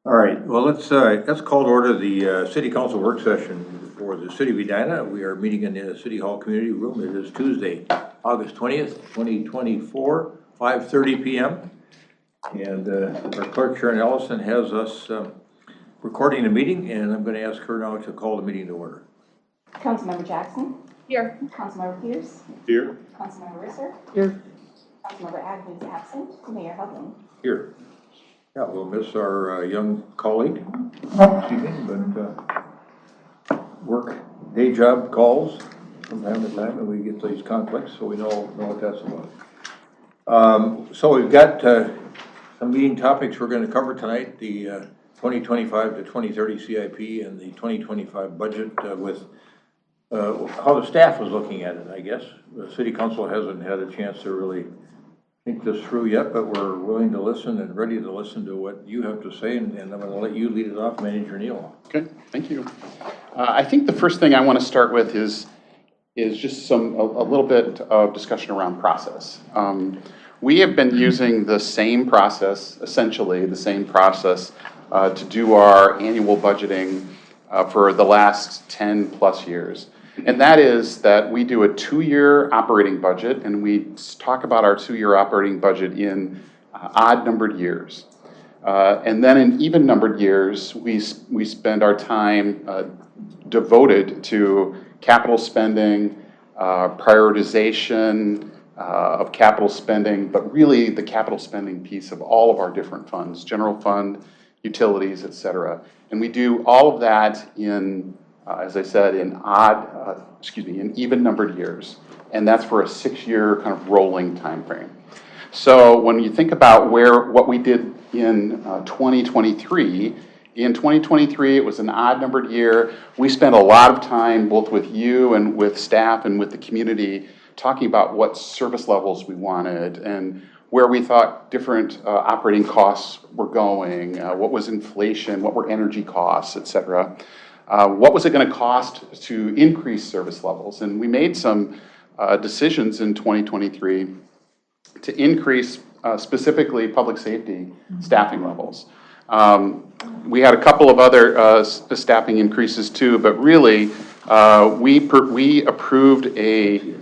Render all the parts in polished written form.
All right, well, let's call to order the city council work session for the city of Edina. We are meeting in the city hall community room. It is Tuesday, August 20th, 2024, 5:30 p.m. And our clerk, Sharon Ellison, has us recording the meeting, and I'm going to ask her now to call the meeting to order. Councilmember Jackson? Here. Councilmember Pierce? Here. Councilmember Risser? Here. Councilmember Agnew is absent. Mayor Hubbin? Here. Yeah, we'll miss our young colleague this evening, but work, day job calls from time to time, and we get these conflicts, so we know what that's about. So we've got some meeting topics we're going to cover tonight, the 2025 to 2030 CIP and the 2025 budget with how the staff was looking at it, I guess. The city council hasn't had a chance to really think this through yet, but we're willing to listen and ready to listen to what you have to say, and I'm going to let you lead it off, Manager Neal. Okay, thank you. I think the first thing I want to start with is just a little bit of discussion around process. We have been using the same process, essentially the same process, to do our annual budgeting for the last 10 plus years. And that is that we do a 2-year operating budget, and we talk about our 2-year operating budget in odd numbered years. And then in even numbered years, we spend our time devoted to capital spending, prioritization of capital spending, but really the capital spending piece of all of our different funds, general fund, utilities, et cetera. And we do all of that in as I said, in in even numbered years. And that's for a 6-year kind of rolling time frame. So when you think about what we did in 2023, it was an odd numbered year. We spent a lot of time both with you and with staff and with the community talking about what service levels we wanted and where we thought different operating costs were going, what was inflation, what were energy costs, et cetera. What was it going to cost to increase service levels? And we made some decisions in 2023 to increase specifically public safety staffing levels. We had a couple of other staffing increases too, but really we approved a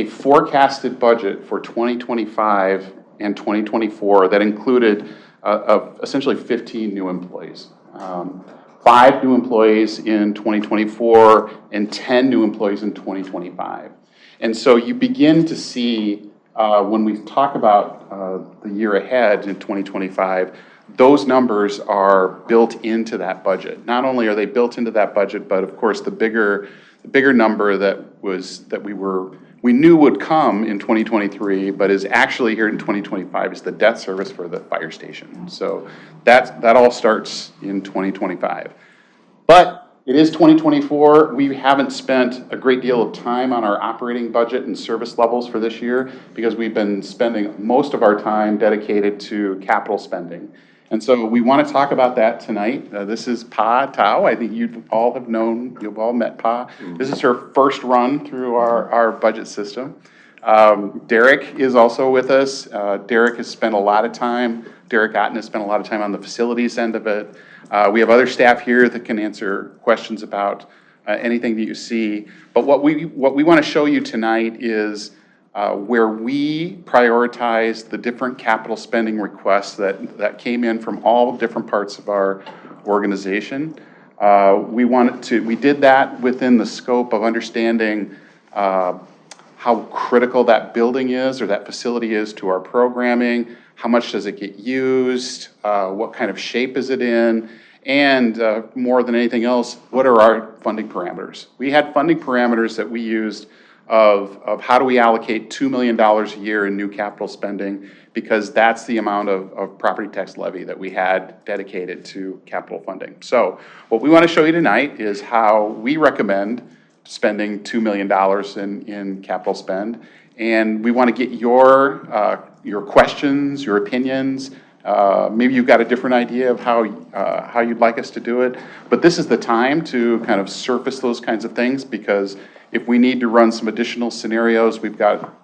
forecasted budget for 2025 and 2024 that included essentially 15 new employees. 5 new employees in 2024 and 10 new employees in 2025. And so you begin to see when we talk about the year ahead in 2025, those numbers are built into that budget. Not only are they built into that budget, but of course the bigger number that we knew would come in 2023, but is actually here in 2025 is the debt service for the fire station. So that all starts in 2025. But it is 2024. We haven't spent a great deal of time on our operating budget and service levels for this year because we've been spending most of our time dedicated to capital spending. And so we want to talk about that tonight. This is Pa Tao. I think you've all met Pa. This is her first run through our budget system. Derek is also with us. Derek has spent a lot of time, Derek Otten has spent a lot of time on the facilities end of it. We have other staff here that can answer questions about anything that you see. But what we want to show you tonight is where we prioritize the different capital spending requests that came in from all different parts of our organization. We did that within the scope of understanding how critical that building is or that facility is to our programming, how much does it get used, what kind of shape is it in, and more than anything else, what are our funding parameters? We had funding parameters that we used of how do we allocate $2 million a year in new capital spending, because that's the amount of property tax levy that we had dedicated to capital funding. So what we want to show you tonight is how we recommend spending $2 million in capital spend, and we want to get your questions, your opinions. Maybe you've got a different idea of how you'd like us to do it, but this is the time to kind of surface those kinds of things, because if we need to run some additional scenarios, we've got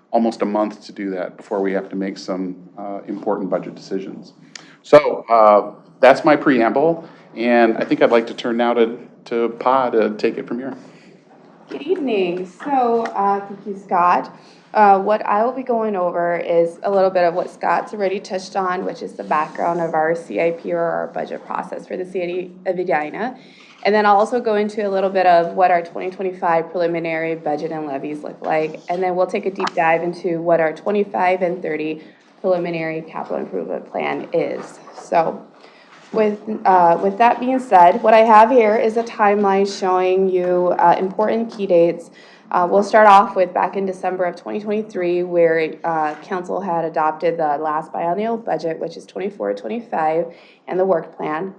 almost a month to do that before we have to make some important budget decisions. So that's my preamble, and I think I'd like to turn now to Pa to take it from here. Good evening. So, thank you, Scott. What I will be going over is a little bit of what Scott's already touched on, which is the background of our CIP or our budget process for the city of Edina. And then I'll also go into a little bit of what our 2025 preliminary budget and levies look like. And then we'll take a deep dive into what our 25 and 30 preliminary capital improvement plan is. So, with that being said, what I have here is a timeline showing you important key dates. We'll start off with back in December of 2023, where council had adopted the last biennial budget, which is 24-25, and the work plan.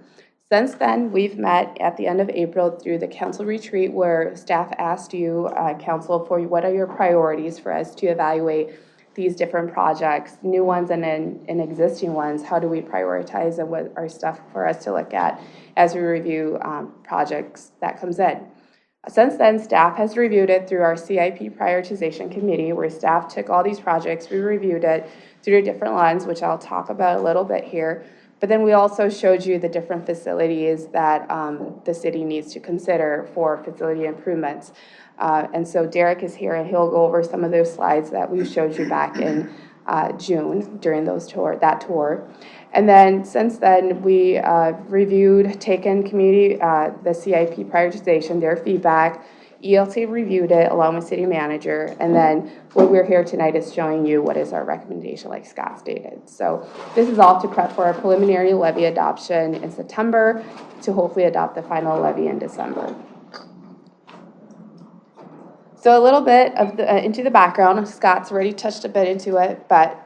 Since then, we've met at the end of April through the council retreat, where staff asked you, council, for what are your priorities for us to evaluate these different projects, new ones and existing ones. How do we prioritize, and what are stuff for us to look at as we review projects that comes in. Since then, staff has reviewed it through our CIP prioritization committee, where staff took all these projects, we reviewed it through a different lens, which I'll talk about a little bit here. But then we also showed you the different facilities that the city needs to consider for facility improvements. And so Derek is here, and he'll go over some of those slides that we showed you back in June during that tour. And then since then, we reviewed, taken community, the CIP prioritization, their feedback. ELT reviewed it along with city manager. And then what we're here tonight is showing you what is our recommendation, like Scott stated. So this is all to prep for our preliminary levy adoption in September, to hopefully adopt the final levy in December. So a little bit of into the background. Scott's already touched a bit into it, but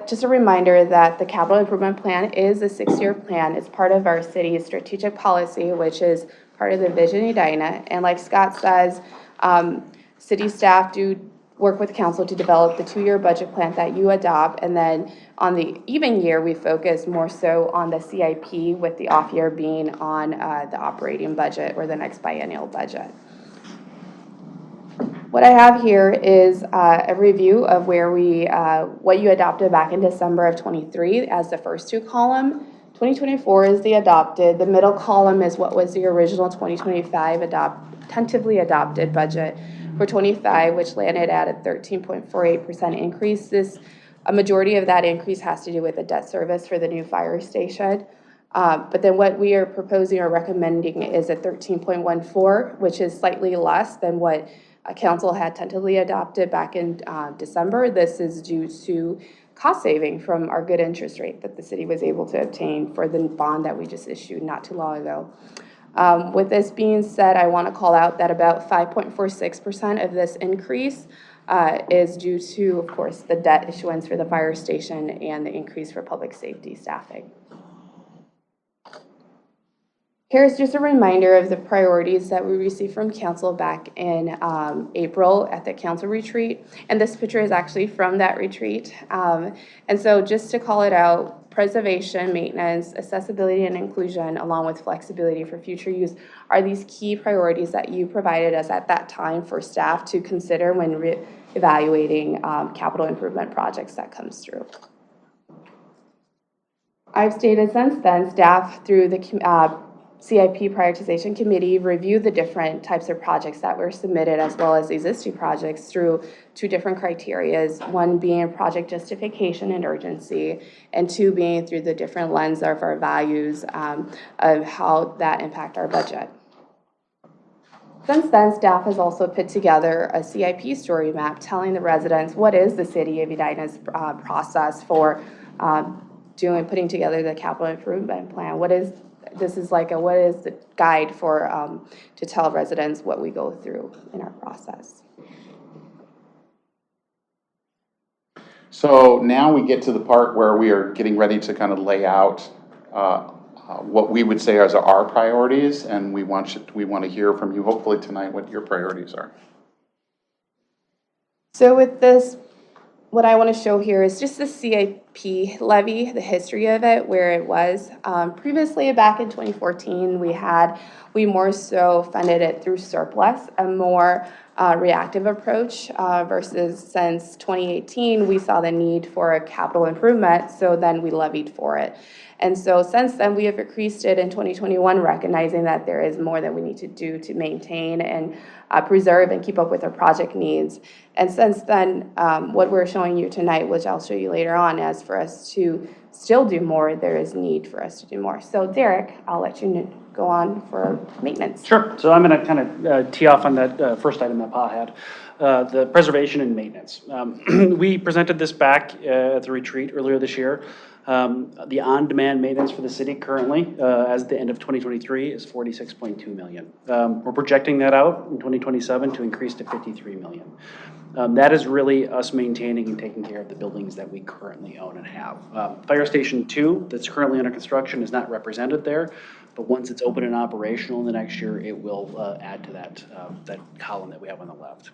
just a reminder that the capital improvement plan is a 6-year plan. It's part of our city's strategic policy, which is part of the Vision Edina. And like Scott says, city staff do work with council to develop the 2-year budget plan that you adopt. And then on the even year, we focus more so on the CIP, with the off year being on the operating budget or the next biennial budget. What I have here is a review of where what you adopted back in December of 23 as the first 2 column. 2024 is the adopted. The middle column is what was the original 2025 tentatively adopted budget for 25, which landed at a 13.48% increase. A majority of that increase has to do with the debt service for the new fire station. But then what we are proposing or recommending is a 13.14, which is slightly less than what council had tentatively adopted back in December. This is due to cost saving from our good interest rate that the city was able to obtain for the bond that we just issued not too long ago. With this being said, I want to call out that about 5.46% of this increase is due to, of course, the debt issuance for the fire station and the increase for public safety staffing. Here's just a reminder of the priorities that we received from council back in April at the council retreat. And this picture is actually from that retreat. And so just to call it out, preservation, maintenance, accessibility and inclusion, along with flexibility for future use, are these key priorities that you provided us at that time for staff to consider when evaluating capital improvement projects that comes through. I've stated since then, staff through the CIP prioritization committee reviewed the different types of projects that were submitted, as well as existing projects, through 2 different criterias, one being project justification and urgency, and 2 being through the different lens of our values of how that impact our budget. Since then, staff has also put together a CIP story map telling the residents what is the city of Edina's process for putting together the capital improvement plan. What is the guide for to tell residents what we go through in our process. So now we get to the part where we are getting ready to kind of lay out what we would say are our priorities, and we want to hear from you hopefully tonight what your priorities are. So with this, what I want to show here is just the CIP levy, the history of it, where it was. Previously, back in 2014, we more so funded it through surplus, a more reactive approach versus since 2018, we saw the need for a capital improvement, so then we levied for it. And so since then, we have increased it in 2021, recognizing that there is more that we need to do to maintain and preserve and keep up with our project needs. And since then, what we're showing you tonight, which I'll show you later on, as for us to still do more, there is need for us to do more. So Derek, I'll let you go on for maintenance. Sure. So I'm going to kind of tee off on that first item that Pa had, the preservation and maintenance. We presented this back at the retreat earlier this year. The on-demand maintenance for the city currently, as the end of 2023, is $46.2 million. We're projecting that out in 2027 to increase to $53 million. That is really us maintaining and taking care of the buildings that we currently own and have. Fire Station 2, that's currently under construction, is not represented there, but once it's open and operational in the next year, it will add to that column that we have on the left.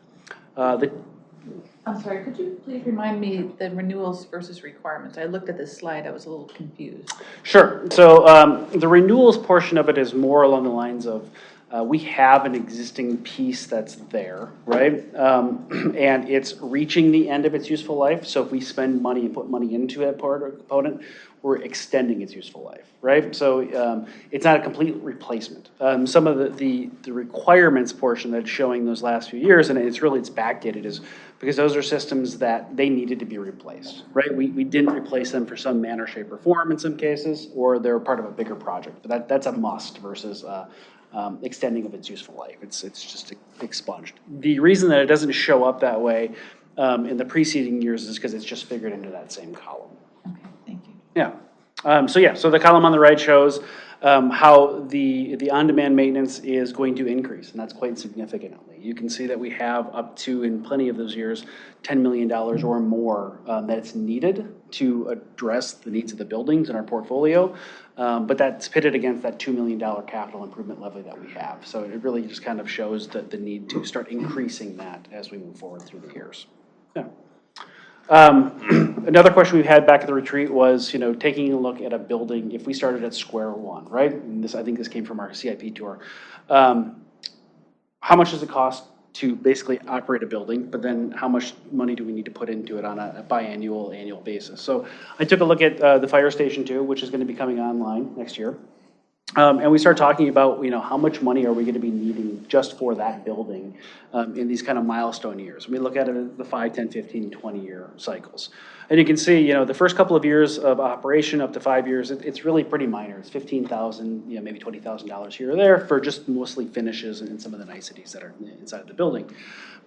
I'm sorry, could you please remind me the renewals versus requirements? I looked at this slide, I was a little confused. Sure. So the renewals portion of it is more along the lines of we have an existing piece that's there, right? And it's reaching the end of its useful life. So if we spend money and put money into that part or component, we're extending its useful life, right? So it's not a complete replacement. Some of the requirements portion that's showing those last few years, and it's backdated, is because those are systems that they needed to be replaced, right? We didn't replace them for some manner, shape, or form in some cases, or they're part of a bigger project. But that's a must versus extending of its useful life. It's just expunged. The reason that it doesn't show up that way in the preceding years is because it's just figured into that same column. Okay, thank you. Yeah. So the column on the right shows how the on-demand maintenance is going to increase, and that's quite significantly. You can see that we have up to, in plenty of those years, $10 million or more that's needed to address the needs of the buildings in our portfolio, but that's pitted against that $2 million capital improvement levy that we have. So it really just kind of shows the need to start increasing that as we move forward through the years. Yeah. Another question we've had back at the retreat was, taking a look at a building, if we started at square one, right? And I think this came from our CIP tour. How much does it cost to basically operate a building, but then how much money do we need to put into it on a biannual, annual basis? So I took a look at the Fire Station 2, which is going to be coming online next year. And we start talking about, how much money are we going to be needing just for that building in these kind of milestone years. We look at it the 5, 10, 15, 20-year cycles. And you can see, the first couple of years of operation up to 5 years, it's really pretty minor. It's $15,000, maybe $20,000 here or there for just mostly finishes and some of the niceties that are inside of the building.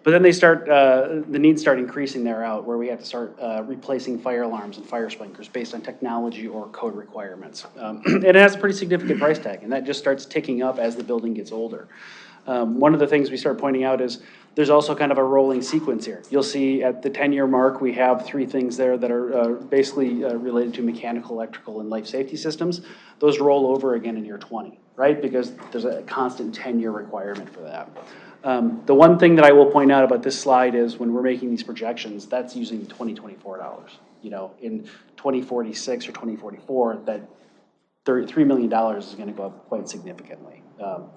But then the needs start increasing there out, where we have to start replacing fire alarms and fire sprinklers based on technology or code requirements. And it has a pretty significant price tag, and that just starts ticking up as the building gets older. One of the things we start pointing out is there's also kind of a rolling sequence here. You'll see at the 10-year mark, we have 3 things there that are basically related to mechanical, electrical, and life safety systems. Those roll over again in year 20, right? Because there's a constant 10-year requirement for that. The one thing that I will point out about this slide is when we're making these projections, that's using 2024 dollars. In 2046 or 2044, that $3 million is going to go up quite significantly.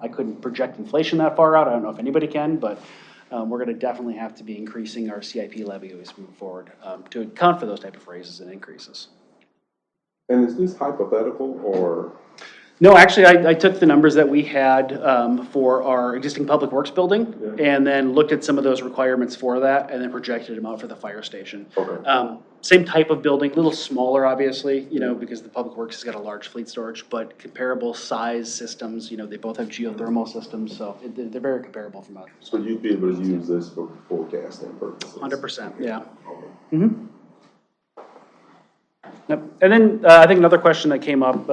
I couldn't project inflation that far out. I don't know if anybody can, but we're going to definitely have to be increasing our CIP levy as we move forward to account for those type of raises and increases. And is this hypothetical or? No, actually, I took the numbers that we had for our existing public works building and then looked at some of those requirements for that and then projected them out for the fire station. Okay. Same type of building, a little smaller, obviously, because the public works has got a large fleet storage, but comparable size systems. They both have geothermal systems, so they're very comparable from a. So you'd be able to use this for forecasting purposes? 100%, yeah. Okay. Mm-hmm. Yep. And then I think another question that came up,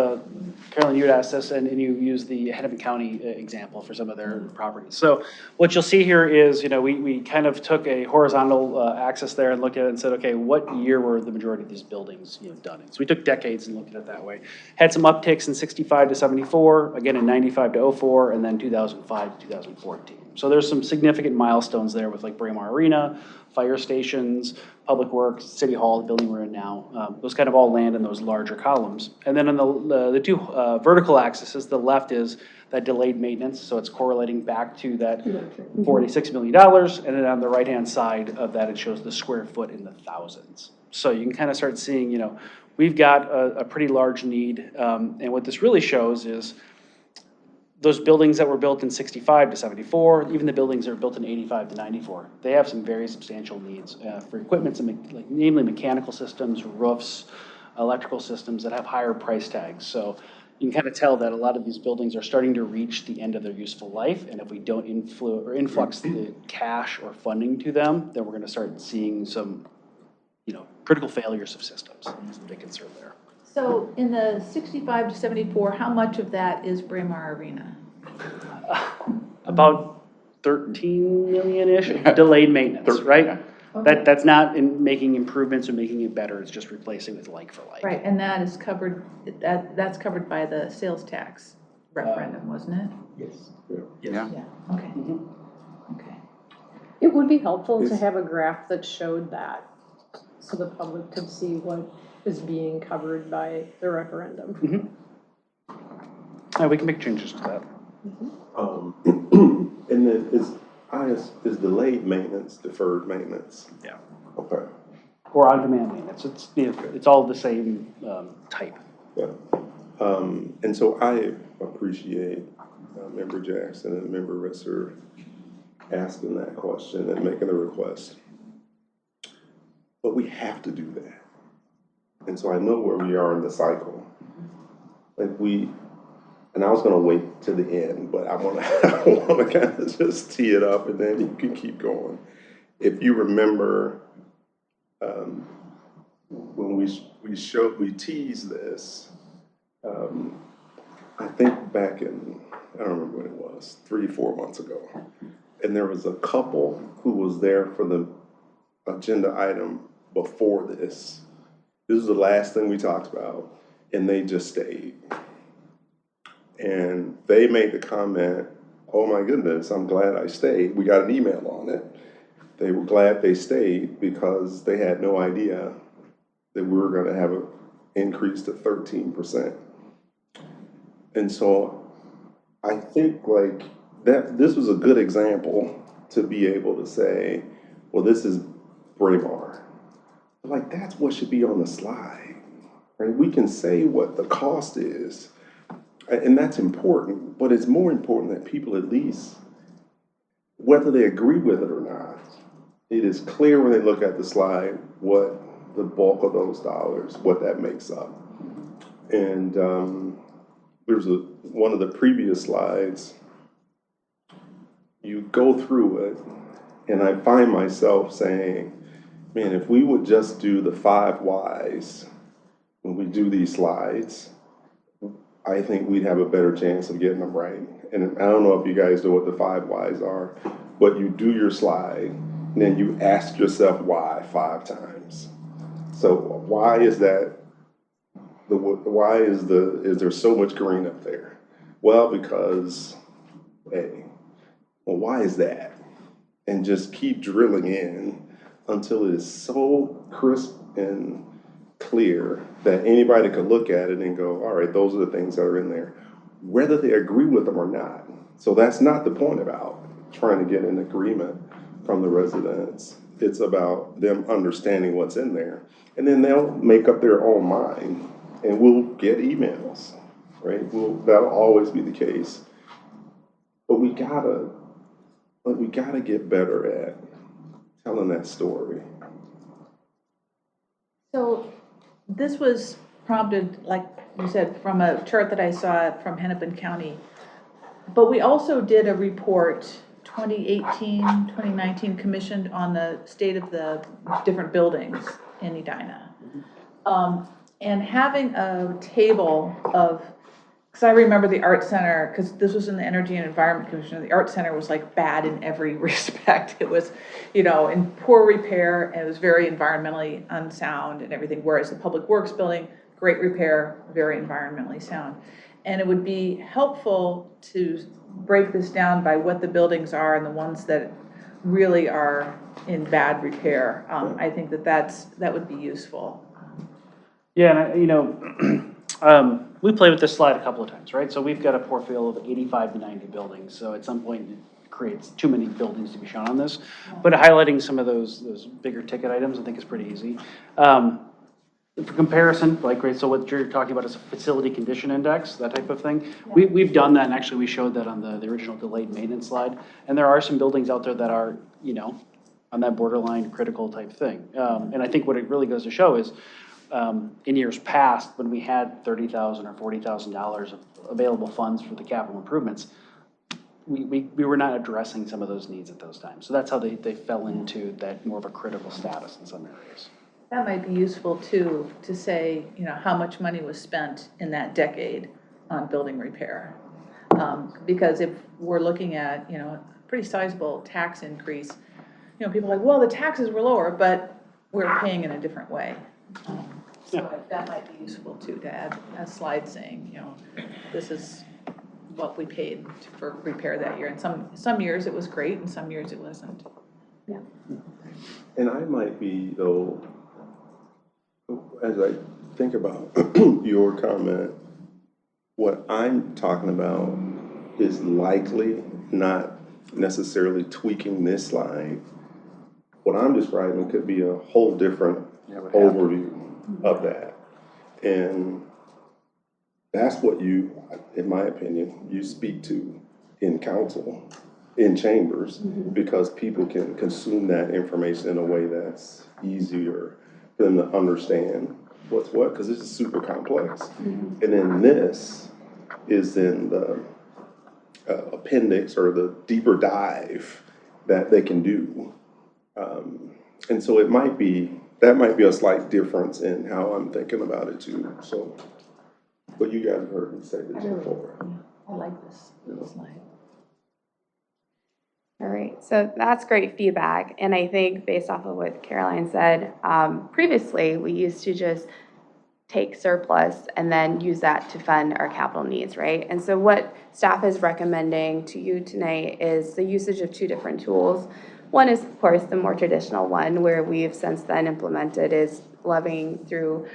Carolyn, you had asked this, and you used the Hennepin County example for some of their properties. So what you'll see here is, we kind of took a horizontal axis there and looked at it and said, okay, what year were the majority of these buildings done in? So we took decades and looked at it that way. Had some upticks in 65 to 74, again in 95 to 04, and then 2005 to 2014. So there's some significant milestones there with like Braemar Arena, fire stations, public works, city hall, the building we're in now. Those kind of all land in those larger columns. And then on the two vertical axes, the left is that delayed maintenance, so it's correlating back to that $46 million. And then on the right-hand side of that, it shows the square foot in the thousands. So you can kind of start seeing, you know, we've got a pretty large need. And what this really shows is those buildings that were built in 65 to 74, even the buildings that were built in 85 to 94, they have some very substantial needs for equipment, like namely mechanical systems, roofs, electrical systems that have higher price tags. So you can kind of tell that a lot of these buildings are starting to reach the end of their useful life, and if we don't influx the cash or funding to them, then we're going to start seeing some, you know, critical failures of systems. That's the big concern there. So in the 65 to 74, how much of that is Braemar Arena? About 13 million-ish delayed maintenance, right? Okay. That's not in making improvements or making it better, it's just replacing with like for like. Right, and that is covered, that's covered by the sales tax referendum, wasn't it? Yes. Yeah. Yeah, okay. Okay. It would be helpful to have a graph that showed that, so the public could see what is being covered by the referendum. Yeah, we can make changes to that. And then is delayed maintenance deferred maintenance? Yeah. Okay, Or on-demand maintenance, it's, you know, it's all the same type. yeah. And so I appreciate Member Jackson and Member Risser asking that question and making a request. But we have to do that. And so I know where we are in the cycle. Like and I was gonna wait to the end, but I wanna kind of just tee it up and then you can keep going. If you remember, when we teased this, I think back in, I don't remember when it was, 3-4 months ago. And there was a couple who was there for the agenda item before this. This is the last thing we talked about, and they just stayed. And they made the comment, oh my goodness, I'm glad I stayed. We got an email on it. They were glad they stayed because they had no idea that we were gonna have an increase to 13%. And so I think like that, this was a good example to be able to say, well, this is Braemar. Like that's what should be on the slide, right? We can say what the cost is, and that's important, but it's more important that people at least, whether they agree with it or not, it is clear when they look at the slide what the bulk of those dollars, what that makes up. And there's one of the previous slides, you go through it, and I find myself saying, man, if we would just do the 5 whys when we do these slides, I think we'd have a better chance of getting them right. And I don't know if you guys know what the 5 whys are, but you do your slide, and then you ask yourself why 5 times. So why is that? Why is there so much green up there? Well, because A. Well, why is that? And just keep drilling in until it is so crisp and clear that anybody could look at it and go, all right, those are the things that are in there, whether they agree with them or not. So that's not the point about trying to get an agreement from the residents. It's about them understanding what's in there. And then they'll make up their own mind and we'll get emails, right? That'll always be the case. But we gotta get better at telling that story. So this was prompted, like you said, from a chart that I saw from Hennepin County. But we also did a report, 2018, 2019, commissioned on the state of the different buildings in Edina. And having a table of, because I remember the Art Center, because this was in the Energy and Environment Commission, the Art Center was like bad in every respect. It was, you know, in poor repair, and it was very environmentally unsound and everything, whereas the Public Works building, great repair, very environmentally sound. And it would be helpful to break this down by what the buildings are and the ones that really are in bad repair. I think that would be useful. Yeah, and we played with this slide a couple of times, right? So we've got a portfolio of 85 to 90 buildings, so at some point it creates too many buildings to be shown on this. But highlighting some of those bigger ticket items, I think is pretty easy. For comparison, like, right, so what you're talking about is a facility condition index, that type of thing. We've done that, and actually we showed that on the original delayed maintenance slide. And there are some buildings out there that are, on that borderline critical type thing. And I think what it really goes to show is, in years past, when we had $30,000 or $40,000 of available funds for the capital improvements, we were not addressing some of those needs at those times. So that's how they fell into that more of a critical status in some areas. That might be useful too, to say, how much money was spent in that decade on building repair. Because if we're looking at, a pretty sizable tax increase, people are like, well, the taxes were lower, but we're paying in a different way. So that might be useful too, to add a slide saying, this is what we paid for repair that year. And some years it was great, and some years it wasn't. Yeah. And I might be, though, as I think about your comment, what I'm talking about is likely not necessarily tweaking this slide. What I'm describing could be a whole different overview of that. And that's what you, in my opinion, you speak to in council, in chambers, because people can consume that information in a way that's easier for them to understand what's what, because this is super complex. And then this is in the appendix or the deeper dive that they can do. And so that might be a slight difference in how I'm thinking about it too. So, but you guys have heard me say this before. I like this slide. All right, so that's great feedback. And I think based off of what Caroline said, previously, we used to just take surplus and then use that to fund our capital needs, right? And so what staff is recommending to you tonight is the usage of two different tools. One is, of course, the more traditional one, where we've since then implemented is levying through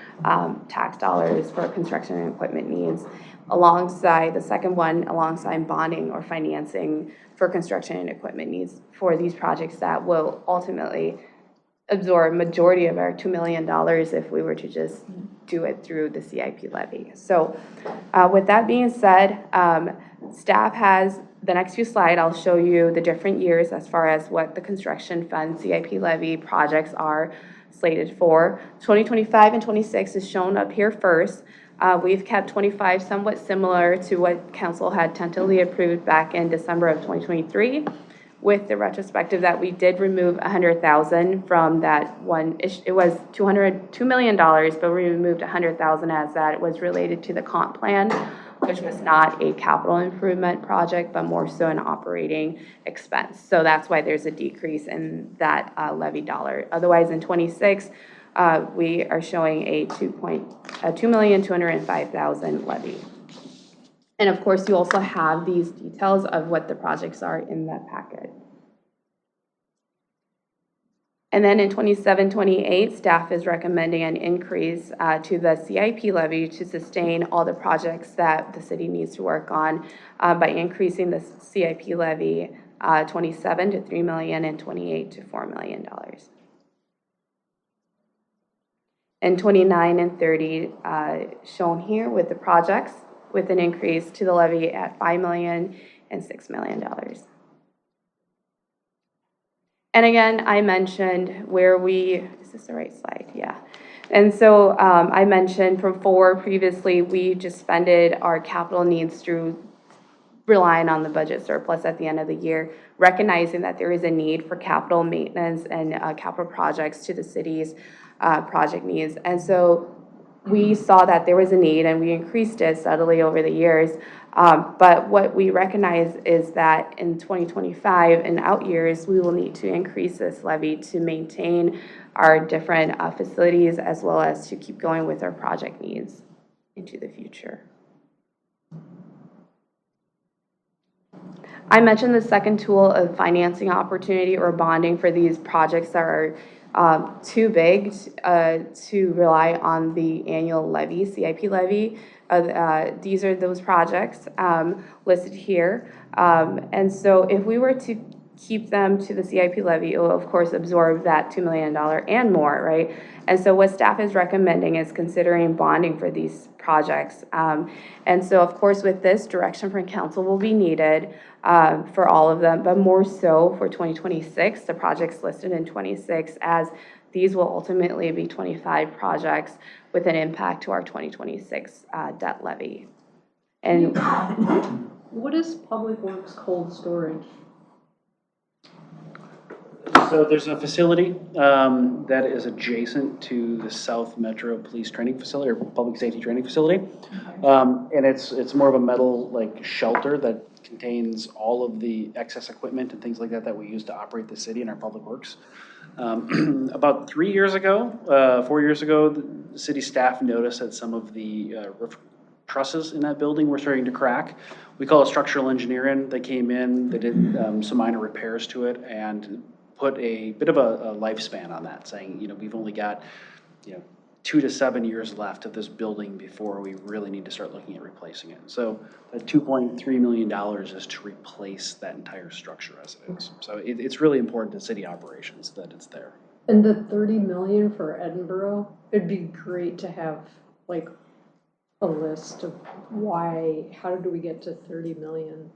tax dollars for construction and equipment needs, alongside the second one, alongside bonding or financing for construction and equipment needs for these projects that will ultimately absorb majority of our $2 million if we were to just do it through the CIP levy. So with that being said, staff has the next few slides. I'll show you the different years as far as what the construction fund CIP levy projects are slated for. 2025 and 26 is shown up here first. We've kept 25 somewhat similar to what council had tentatively approved back in December of 2023, with the retrospective that we did remove $100,000 from that one. It was $2 million, but we removed $100,000 as that it was related to the comp plan, which was not a capital improvement project, but more so an operating expense. So that's why there's a decrease in that levy dollar. Otherwise, in 26, we are showing a $2,205,000 levy. And of course, you also have these details of what the projects are in that packet. And then in 27, 28, staff is recommending an increase to the CIP levy to sustain all the projects that the city needs to work on by increasing the CIP levy 27 to $3 million and 28 to $4 million. And 29 and 30 shown here with the projects, with an increase to the levy at $5 million and $6 million. And again, I mentioned is this the right slide? Yeah. And so I mentioned from forward previously, we just funded our capital needs through relying on the budget surplus at the end of the year, recognizing that there is a need for capital maintenance and capital projects to the city's project needs. And so we saw that there was a need and we increased it steadily over the years. But what we recognize is that in 2025 and out years, we will need to increase this levy to maintain our different facilities as well as to keep going with our project needs into the future. I mentioned the second tool of financing opportunity or bonding for these projects that are too big to rely on the annual levy, CIP levy. These are those projects listed here. And so if we were to keep them to the CIP levy, it will of course absorb that $2 million and more, right? And so what staff is recommending is considering bonding for these projects. And so of course with this, direction from council will be needed for all of them, but more so for 2026, the projects listed in 26, as these will ultimately be 25 projects with an impact to our 2026 debt levy. And What is Public Works cold storage? So there's a facility that is adjacent to the South Metro Police Training Facility or Public Safety Training Facility. And it's more of a metal like shelter that contains all of the excess equipment and things like that that we use to operate the city and our public works. About 4 years ago, the city staff noticed that some of the roof trusses in that building were starting to crack. We call it structural engineering. They came in, they did some minor repairs to it and put a bit of a lifespan on that, saying, you know, we've only got, 2 to 7 years left of this building before we really need to start looking at replacing it. So that $2.3 million is to replace that entire structure as it is. So it's really important to city operations that it's there. And the 30 million for Edinburgh, it'd be great to have like a list of how did we get to 30 million?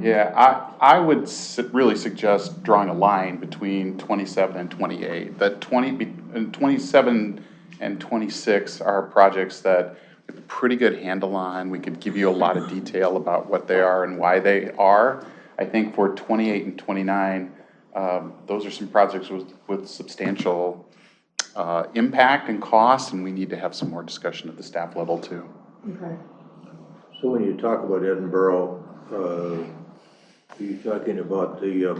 Yeah, I would really suggest drawing a line between 27 and 28. That 27 and 26 are projects that we have a pretty good handle on. We could give you a lot of detail about what they are and why they are. I think for 28 and 29, those are some projects with substantial impact and cost, and we need to have some more discussion at the staff level too. Okay. So when you talk about Edinburgh, are you talking about the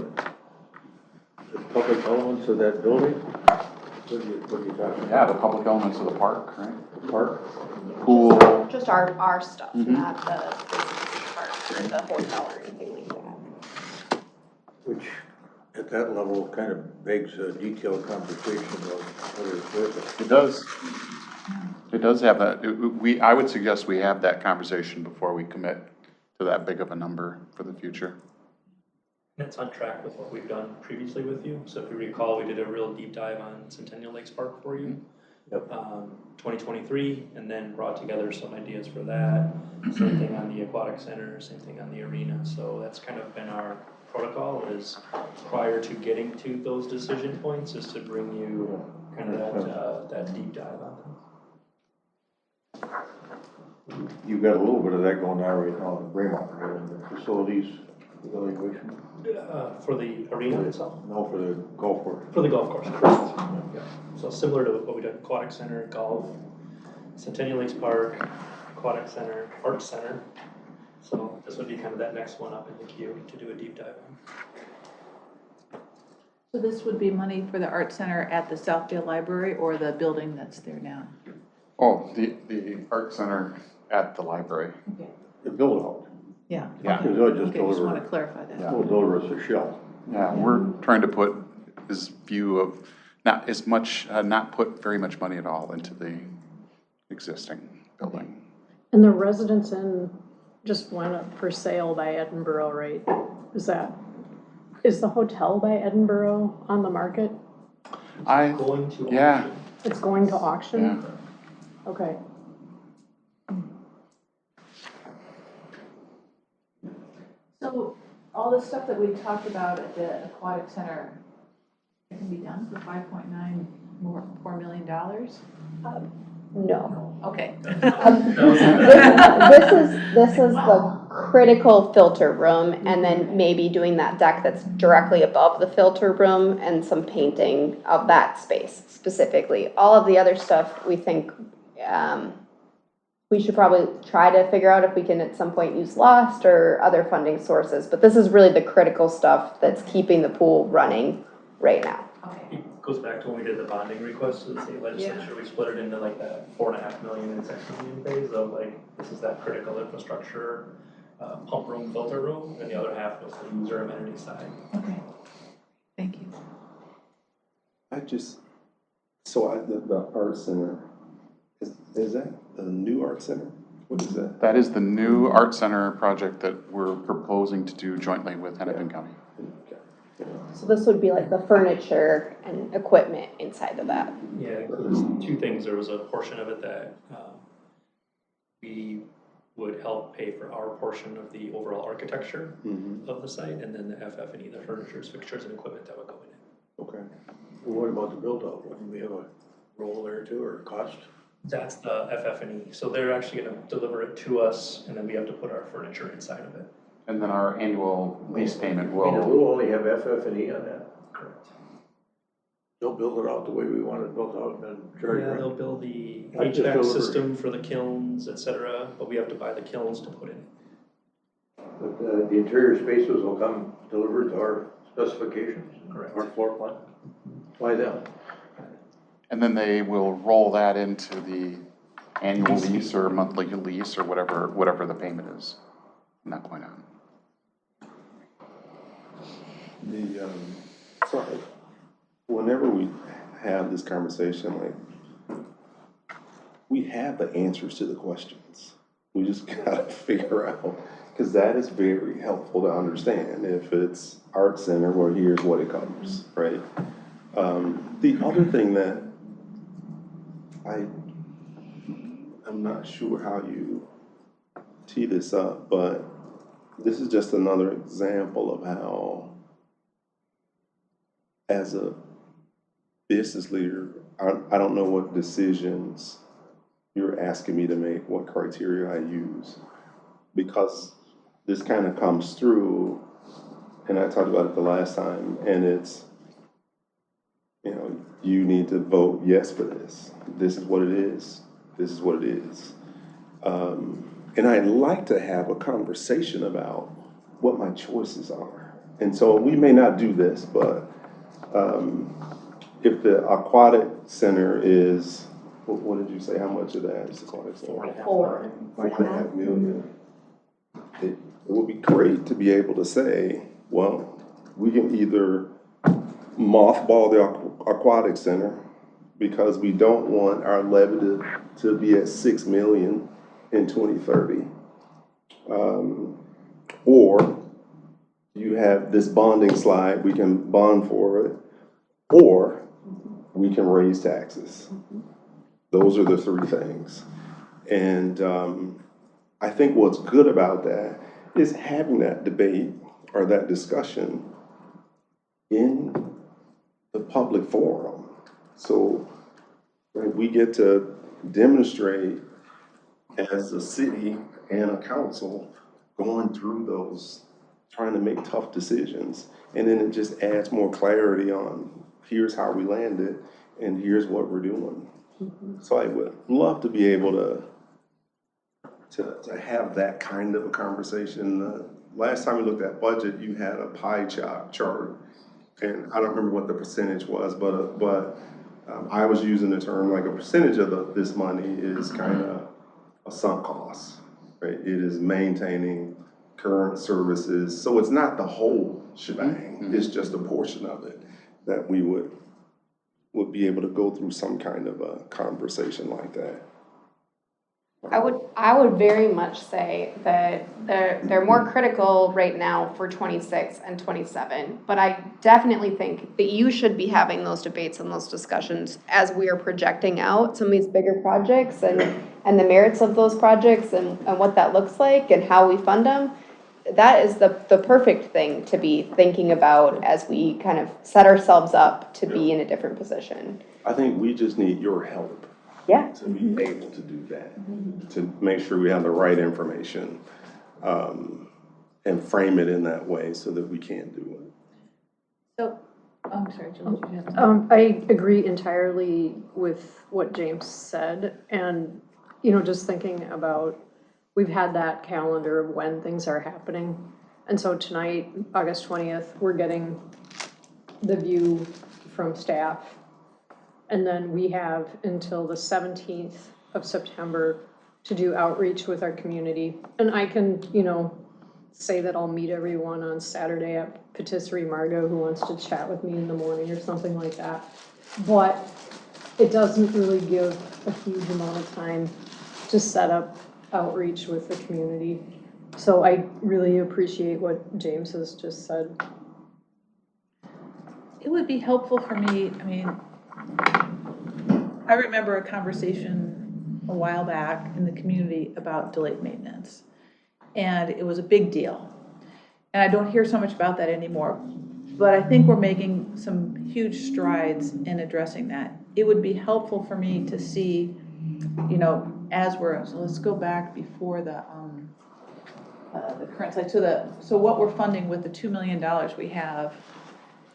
public elements of that building? What are you talking about? Yeah, the public elements of the park, right? The park? Pool. just our stuff, not the park or the hotel or anything like that. Which, at that level, kind of begs a detailed conversation of whether it's worth it. It does. It does have that. I would suggest we have that conversation before we commit to that big of a number for the future. It's on track with what we've done previously with you. So if you recall, we did a real deep dive on Centennial Lakes Park for you. Yep. 2023, and then brought together some ideas for that. Same thing on the aquatic center, same thing on the arena. So that's kind of been our protocol, is prior to getting to those decision points is to bring you kind of that deep dive on them. You've got a little bit of that going on right now in Braemont, right, in the facilities evaluation? For the arena itself? No, for the golf course. For the golf course, correct. Yeah. So similar to what we did, aquatic center, golf, Centennial Lakes Park, aquatic center, art center. So this would be kind of that next one up in the queue to do a deep dive on. So this would be money for the art center at the Southdale Library or the building that's there now? Oh, the art center at the library. Okay. The build out. Yeah. Yeah. Because they'll just Okay, just want deliver, to clarify that. Yeah. they'll deliver us a shell. Yeah, we're trying to put this view of not as much, not put very much money at all into the existing building. And the Residence Inn just went up for sale by Edinburgh, right? Is the hotel by Edinburgh on the market? Going to Yeah. auction. It's going to Yeah. auction? Okay. So all the stuff that we talked about at the aquatic center, it can be done for $5.4 million? No. Okay. This is the critical filter room, and then maybe doing that deck that's directly above the filter room and some painting of that space specifically. All of the other stuff, we think, we should probably try to figure out if we can at some point use lost or other funding sources, but this is really the critical stuff that's keeping the pool running right now. Okay. It goes back to when we did the bonding request to the state legislature. We split it into like that $4.5 million and $6 million phase of like, this is that critical infrastructure pump room, filter room, and the other half was the user amenity side. Okay, thank you. The art center, is that the new art center? What is that? That is the new art center project that we're proposing to do jointly with Hennepin County. So this would be like the furniture and equipment inside of that. Yeah, there's two things. There was a portion of it that we would help pay for our portion of the overall architecture of the site, and then the FF&E, the furnitures, fixtures, and equipment that would go in it. Okay. What about the build out? Wouldn't we have a role there too, or cost? That's the FF&E. So they're actually gonna deliver it to us, and then we have to put our furniture inside of it. And then our annual lease payment I mean, will, we'll only have FF&E on that. Correct. They'll build it out the way we want it built out and then charge Yeah, rent. they'll build the I just HVAC deliver. system for the kilns, et cetera, but we have to buy the kilns to put in. But the interior spaces will come delivered to our specifications? Correct. Our floor plan? Why them? and then they will roll that into the annual lease or monthly lease or whatever the payment is from that point on. So whenever we have this conversation, like, we have the answers to the questions. We just gotta figure out, because that is very helpful to understand. If it's art center, well, here's what it covers, right? The other thing that I'm not sure how you tee this up, but this is just another example of how, as a business leader, I don't know what decisions you're asking me to make, what criteria I use, because this kind of comes through, and I talked about it the last time, and it's, you know, you need to vote yes for this. This is what it is. This is what it is. And I'd like to have a conversation about what my choices are. And so we may not do this, but if the aquatic center is, what did you say, how much of that is the aquatic center? 4.5 million. It would be great to be able to say, well, we can either mothball the aquatic center because we don't want our levy to be at 6 million in 2030. Or you have this bonding slide, we can bond for it, or we can raise taxes. Those are the three things. And I think what's good about that is having that debate or that discussion in the public forum. So right, we get to demonstrate as a city and a council going through those, trying to make tough decisions. And then it just adds more clarity on here's how we landed and here's what we're doing. So I would love to be able to have that kind of a conversation. Last time we looked at budget, you had a pie chart, and I don't remember what the percentage was, but I was using the term like a percentage of this money is kind of a sunk cost, right? It is maintaining current services, so it's not the whole shebang. It's just a portion of it that we would be able to go through some kind of a conversation like that. I would very much say that they're more critical right now for 26 and 27, but I definitely think that you should be having those debates and those discussions as we are projecting out some of these bigger projects and the merits of those projects and what that looks like and how we fund them. That is the perfect thing to be thinking about as we kind of set ourselves up to be in a different position. I think we just need your help. Yeah. To be able to do that, to make sure we have the right information, and frame it in that way so that we can do it. So, I'm sorry, Jill, did you have something? I agree entirely with what James said, and, you know, just thinking about, we've had that calendar of when things are happening, and so tonight, August 20th, we're getting the view from staff, and then we have until the 17th of September to do outreach with our community, and I can, you know, say that I'll meet everyone on Saturday at Patisserie Margot who wants to chat with me in the morning or something like that. But it doesn't really give a huge amount of time to set up outreach with the community. So I really appreciate what James has just said. It would be helpful for me, I mean, I remember a conversation a while back in the community about delayed maintenance. And it was a big deal. And I don't hear so much about that anymore. But I think we're making some huge strides in addressing that. It would be helpful for me to see, you know, so let's go back before the current slide. So what we're funding with the $2 million we have,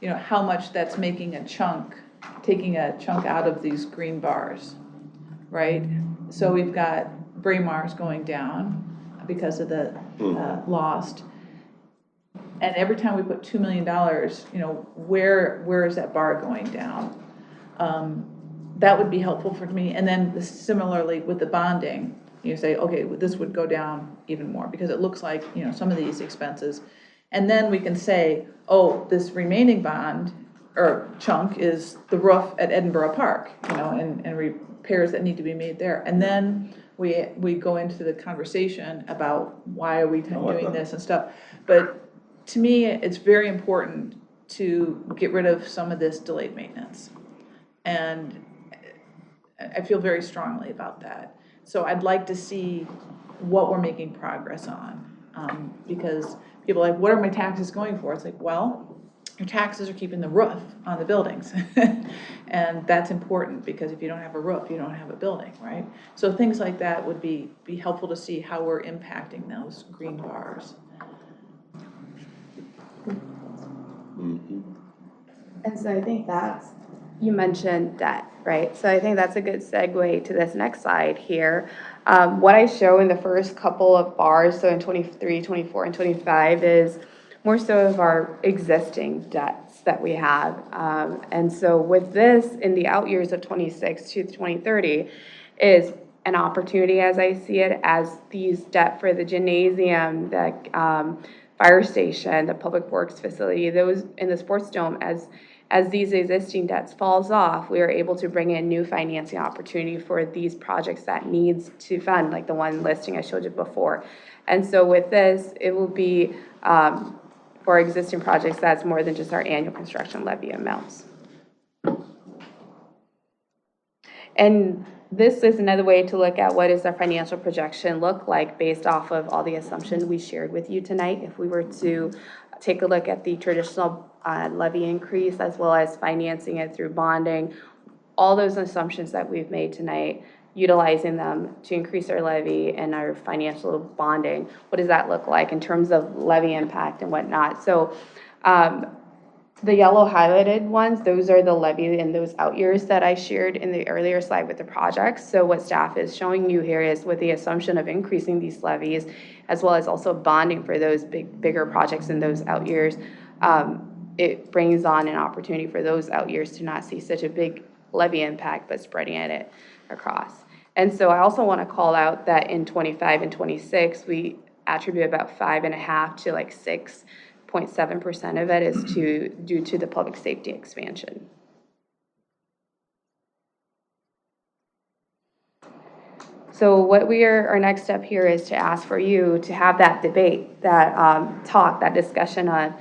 you know, how much that's taking a chunk out of these green bars, right? So we've got Braemar's going down because of the lost. And every time we put $2 million, you know, where is that bar going down? That would be helpful for me. And then similarly with the bonding, you say, okay, this would go down even more because it looks like, you know, some of these expenses. And then we can say, oh, this remaining bond or chunk is the roof at Edinburgh Park, you know, and repairs that need to be made there. And then we go into the conversation about why are we doing this and stuff. But to me, it's very important to get rid of some of this delayed maintenance. And I feel very strongly about that. So I'd like to see what we're making progress on. Because people are like, what are my taxes going for? It's like, well, your taxes are keeping the roof on the buildings. And that's important because if you don't have a roof, you don't have a building, right? So things like that would be helpful to see how we're impacting those green bars. And so I think you mentioned debt, right? So I think that's a good segue to this next slide here. What I show in the first couple of bars, so in 23, 24, and 25 is more so of our existing debts that we have. And so with this, in the out years of 26 to 2030, is an opportunity as I see it, as these debt for the gymnasium, the fire station, the public works facility, those in the sports dome, as these existing debts falls off, we are able to bring in new financing opportunity for these projects that needs to fund, like the one listing I showed you before. And so with this, it will be for existing projects that's more than just our annual construction levy amounts. And this is another way to look at what does our financial projection look like based off of all the assumptions we shared with you tonight. If we were to take a look at the traditional levy increase as well as financing it through bonding, all those assumptions that we've made tonight, utilizing them to increase our levy and our financial bonding, what does that look like in terms of levy impact and whatnot? So the yellow highlighted ones, those are the levy in those out years that I shared in the earlier slide with the projects. So what staff is showing you here is with the assumption of increasing these levies, as well as also bonding for those bigger projects in those out years, it brings on an opportunity for those out years to not see such a big levy impact, but spreading it across. And so I also want to call out that in 25 and 26, we attribute about 5.5 to like 6.7% of it is due to the public safety expansion. So what our next step here is to ask for you to have that debate, that that discussion on,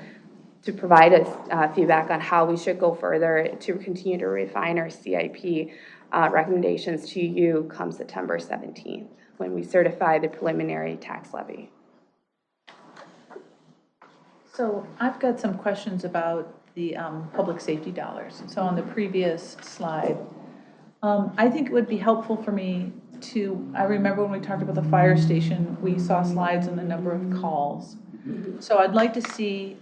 to provide us feedback on how we should go further to continue to refine our CIP recommendations to you come September 17th, when we certify the preliminary tax levy. So I've got some questions about the public safety dollars. So on the previous slide, I think it would be helpful for me I remember when we talked about the fire station, we saw slides on the number of calls. So I'd like to see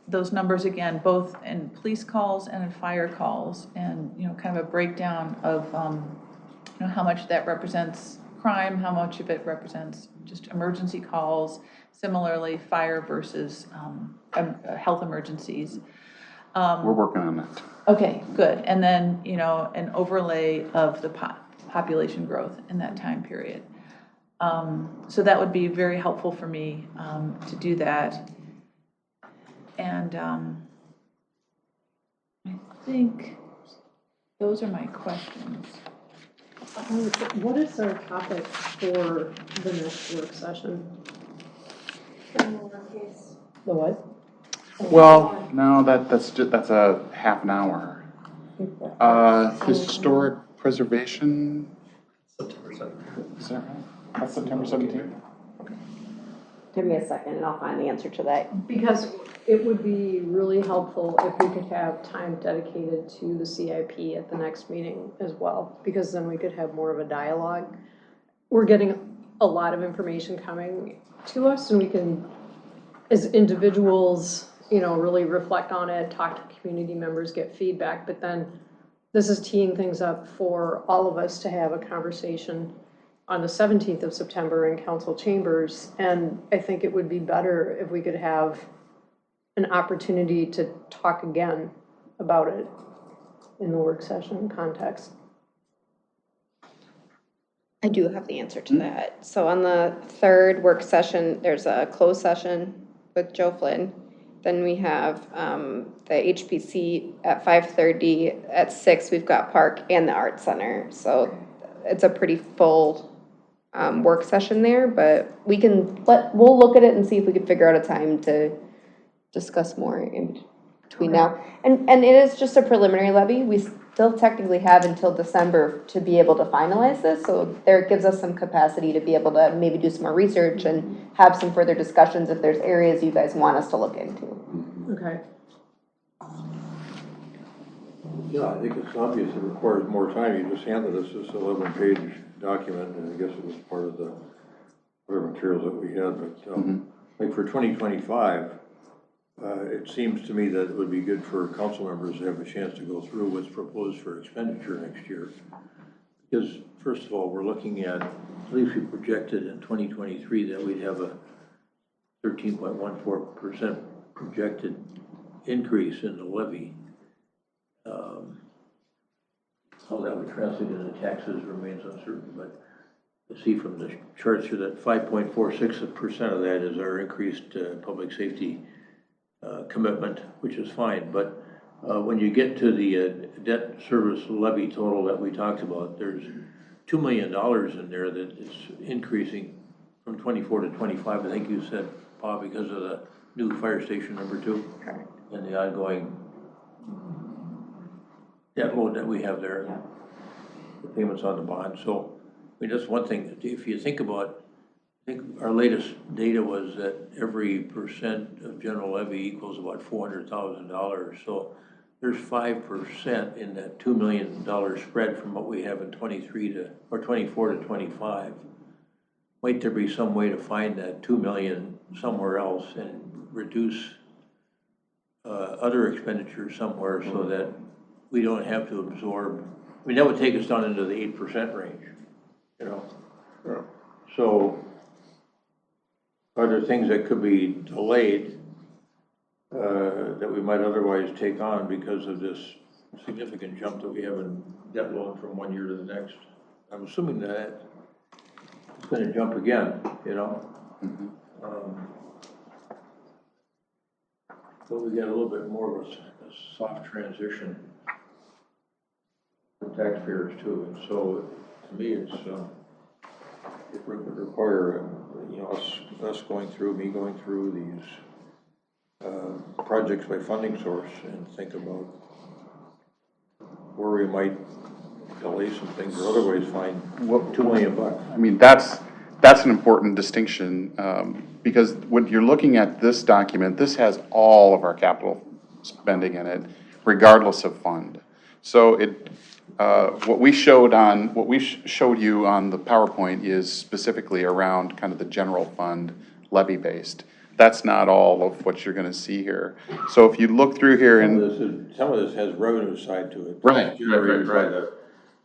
those numbers again, both in police calls and in fire calls, and kind of a breakdown of how much that represents crime, how much of it represents just emergency calls, similarly fire versus health emergencies. We're working on that. Okay, good. And then, an overlay of the population growth in that time period. So that would be very helpful for me to do that. And I think those are my questions. What is our topic for the next work session? The what? Well, no, that's a half an hour. Historic preservation, September 7th. is that right? That's September 17th? Give me a second and I'll find the answer to that. Because it would be really helpful if we could have time dedicated to the CIP at the next meeting as well, because then we could have more of a dialogue. We're getting a lot of information coming to us, and we can, as individuals, really reflect on it, talk to community members, get feedback, but then this is teeing things up for all of us to have a conversation on the 17th of September in council chambers, and I think it would be better if we could have an opportunity to talk again about it in the work session context. I do have the answer to that. So on the third work session, there's a closed session with Joe Flynn. Then we have the HPC at 5:30. At 6, we've got Park and the Art Center. So it's a pretty full work session there, but we'll look at it and see if we can figure out a time to discuss more in between now. And it is just a preliminary levy. We still technically have until December to be able to finalize this, so there it gives us some capacity to be able to maybe do some more research and have some further discussions if there's areas you guys want us to look into. Okay. Yeah, I think it's obvious it requires more time. You just handed us this 11-page document, and I guess it was part of the other materials that we had, but like for 2025, it seems to me that it would be good for council members to have a chance to go through what's proposed for expenditure next year. Because first of all, we're looking at least we projected in 2023 that we'd have a 13.14% projected increase in the levy. How that would translate into taxes remains uncertain, but you see from the charts here that 5.46% of that is our increased public safety commitment, which is fine. But when you get to the debt service levy total that we talked about, there's $2 million in there that is increasing from 24 to 25. I think you said, Bob, because of the new fire station number 2 and the ongoing debt load that we have there, the payments on the bond. So, I mean, that's one thing. If you think about, I think our latest data was that every percent of general levy equals about $400,000. So there's 5% in that $2 million spread from what we have in 24 to 25. Might there be some way to find that 2 million somewhere else and reduce other expenditures somewhere so that we don't have to absorb? I mean, that would take us down into the 8% range, So are there things that could be delayed that we might otherwise take on because of this significant jump that we have in debt load from one year to the next? I'm assuming that it's going to jump again, but we got a little bit more of a soft transition for taxpayers too. And so to me, it would require, us going through these projects by funding source and think about where we might delay some things or otherwise find $2 million. I mean, that's an important distinction, because when you're looking at this document, this has all of our capital spending in it, regardless of fund. So what we showed you on the PowerPoint is specifically around kind of the general fund levy based. That's not all of what you're going to see here. So if you look through here Some of this has revenue side to it. Right. Generated by the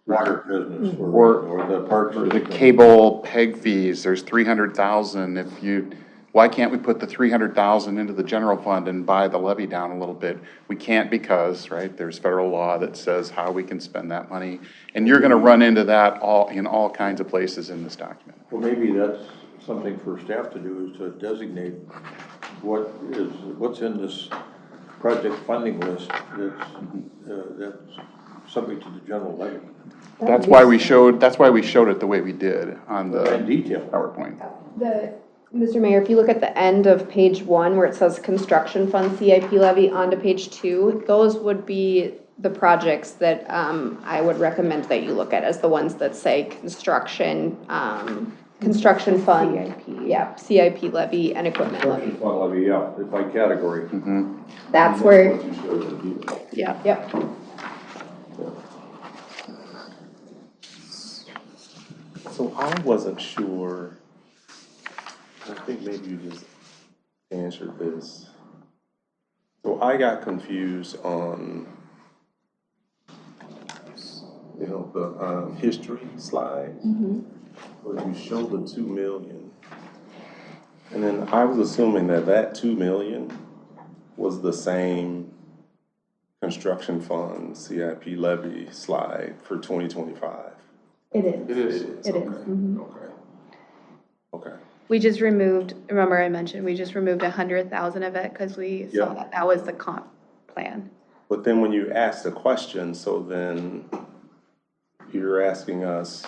water business or the parks. or the cable peg fees, there's 300,000. If you why can't we put the 300,000 into the general fund and buy the levy down a little bit? We can't because, right, there's federal law that says how we can spend that money. And you're gonna run into that in all kinds of places in this document. Well, maybe that's something for staff to do, is to designate what's in this project funding list that's subject to the general levy. That's why we showed it the way we did on the In detail. PowerPoint. Mr. Mayor, if you look at the end of page 1 where it says construction fund CIP levy onto page 2, those would be the projects that I would recommend that you look at as the ones that say construction fund. CIP. Yeah, CIP levy and equipment levy. Construction fund levy, yeah, it's by category. That's where, What you showed in here. yeah, yep. So I wasn't sure, I think maybe you just answered this. So I got confused on, the history slide, where you show the 2 million. And then I was assuming that 2 million was the same construction fund CIP levy slide for 2025. It is. It is. It is. Okay. We just removed, remember I mentioned, we just removed 100,000 of it because we saw Yeah. that was the comp plan. But then when you ask the question, so then you're asking us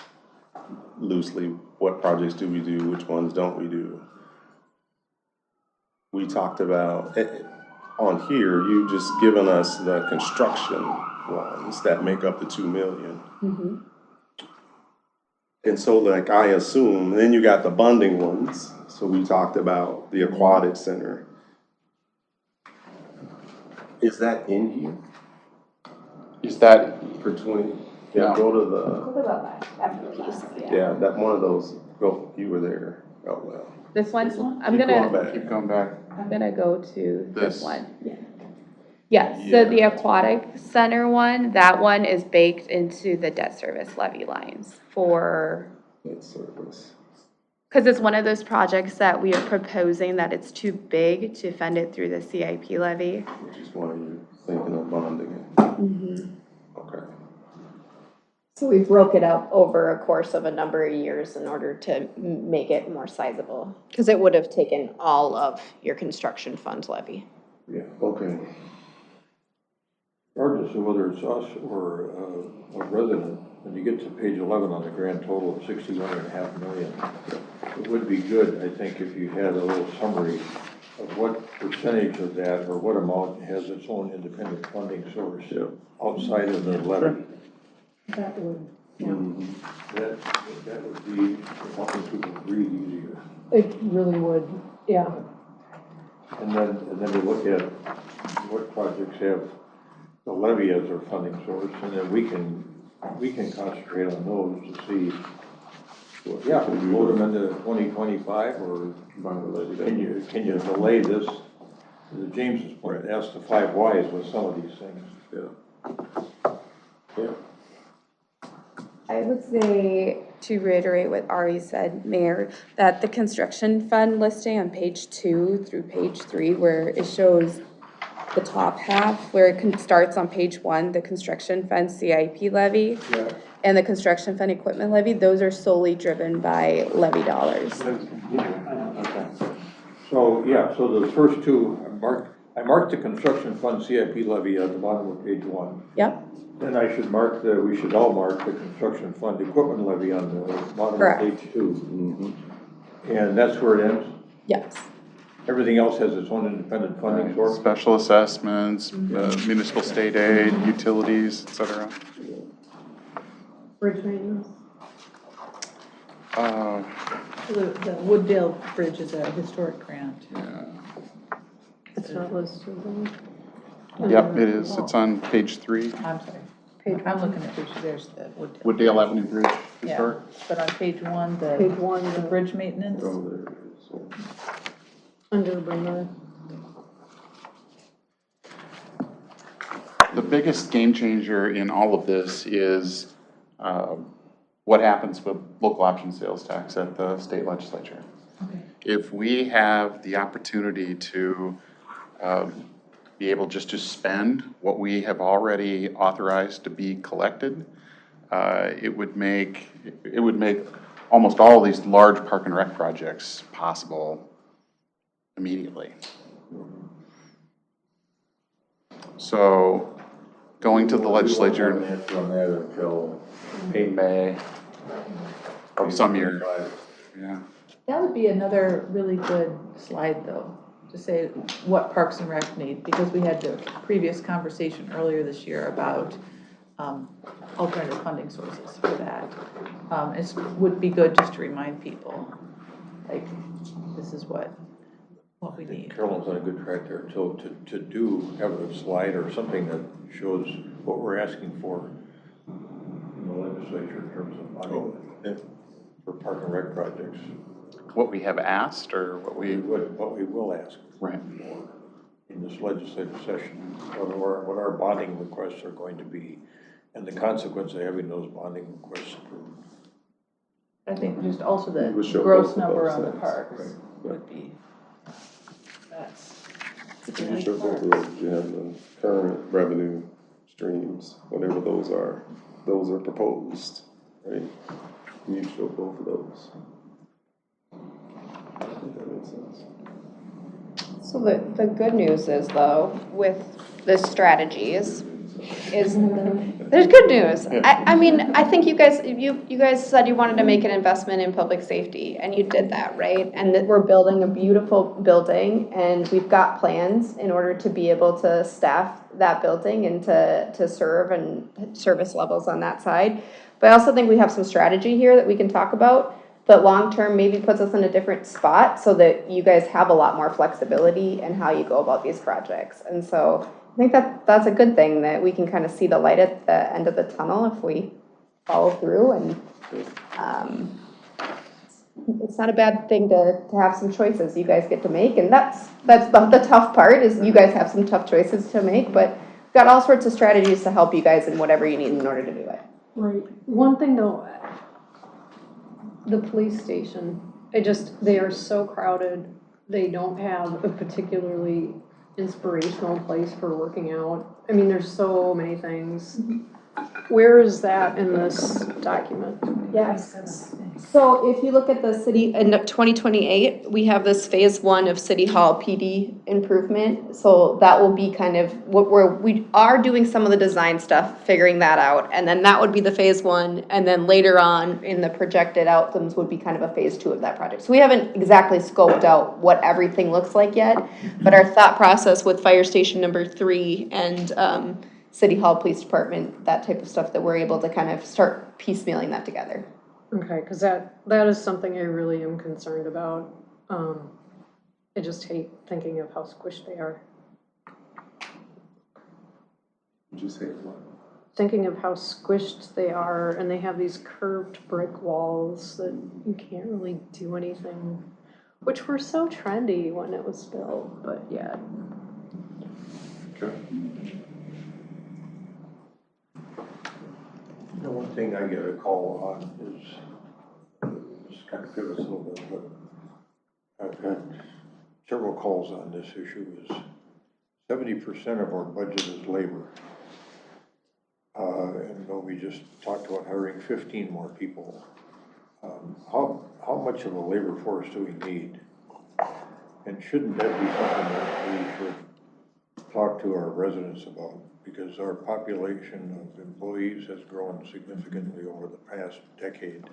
loosely, what projects do we do, which ones don't we do? We talked about, on here, you've just given us the construction ones that make up the 2 million. And so like I assume, then you got the bonding ones, so we talked about the aquatic center. Is that in here Is that, for 20? No. Yeah, go to the. What about that piece? Yeah, that one of those, you were there, oh well. This one, I'm Keep going gonna, back. keep going back, I'm gonna go to this This. one. Yes, so the aquatic center one, that one is baked into the debt service levy lines for, Debt service. because it's one of those projects that we are proposing that it's too big to fund it through the CIP levy. Which is why you're thinking of bonding it. Okay. So we broke it up over a course of a number of years in order to make it more sizable. Because it would have taken all of your construction fund levy. Yeah. Okay. Regardless of whether it's us or a resident, when you get to page 11 on the grand total of 61.5 million, it would be good, I think, if you had a little summary of what percentage of that or what amount has its own independent funding source outside of the levy. That would, That would be helping people breathe easier. it really would, yeah. And then we look at what projects have the levy as their funding source, and then we can concentrate on those to see, load them into 2025, or can you delay this, to James's point, ask the 5 whys with some of these things. Yeah. I would say, to reiterate what Ari said, Mayor, that the construction fund listing on page 2 through page 3, where it shows the top half, where it starts on page 1, the construction fund CIP levy, and the construction fund equipment levy, those are solely driven by levy dollars. So, so the first two, I marked the construction fund CIP levy at the bottom of page 1. Yep. Then I should we should all mark the construction fund equipment levy on the bottom Correct. of page 2. And that's where it ends? Yes. Everything else has its own independent funding source? special assessments, municipal state aid, utilities, et cetera. Bridge maintenance. The Wooddale Bridge is a historic grant. It's not listed though. Yep, it is, it's on page 3, I'm sorry. I'm looking at page, there's the Wooddale. Wooddale Avenue Bridge, Yeah, historic. but on page 1, Page 1, the bridge maintenance. Oh, there it is. under Bernard. The biggest game changer in all of this is what happens with local option sales tax at the state legislature. if we have the opportunity to be able just to spend what we have already authorized to be collected, it would make almost all of these large park and rec projects possible immediately. So going to the legislature We won't have an answer on that until in May of some year. Yeah. That would be another really good slide, though, to say what Parks and Rec need, because we had the previous conversation earlier this year about alternative funding sources for that. It would be good just to remind people, like, this is what we need. Carolyn's on a good track there, so to have a slide or something that shows what we're asking for in the legislature in terms of money for park and rec projects. What we have asked or what we. What we will ask Right. for in this legislative session, what our bonding requests are going to be, and the consequence of having those bonding requests approved. I think just also the It would show gross both of number those on the things. parks Right. would be, that's. You show both of those. You have the current revenue streams, whatever those are proposed, right? You show both of those. I think that makes sense. So the good news is though, with the strategies, is there's good news. I mean, I think you guys said you wanted to make an investment in public safety, and you did that, right? And that we're building a beautiful building, and we've got plans in order to be able to staff that building and to serve and service levels on that side. But I also think we have some strategy here that we can talk about, but long-term maybe puts us in a different spot so that you guys have a lot more flexibility in how you go about these projects. And so I think that's a good thing, that we can kind of see the light at the end of the tunnel if we follow through. And it's not a bad thing to have some choices you guys get to make. And that's the tough part, is you guys have some tough choices to make, but we've got all sorts of strategies to help you guys in whatever you need in order to do it. Right. One thing though, the police station, they are so crowded. They don't have a particularly inspirational place for working out. I mean, there's so many things. Where is that in this document? Yes. So if you look at the city, in 2028, we have this phase 1 of City Hall PD improvement. So that will be kind of where we are doing some of the design stuff, figuring that out. And then that would be the phase 1. And then later on in the projected outcomes would be kind of a phase 2 of that project. So we haven't exactly scoped out what everything looks like yet. But our thought process with Fire Station number 3 and City Hall Police Department, that type of stuff, that we're able to kind of start piecemealing that together. Okay, because that is something I really am concerned about. I just hate thinking of how squished they are. Would you say what? Thinking of how squished they are, and they have these curved brick walls that you can't really do anything, which were so trendy when it was built, but yeah. Okay. You know, one thing I get a call on is, just kind of pivots a little bit, but I've had several calls on this issue, is 70% of our budget is labor. And we just talked about hiring 15 more people. How much of a labor force do we need? And shouldn't that be something that we should talk to our residents about? Because our population of employees has grown significantly over the past decade.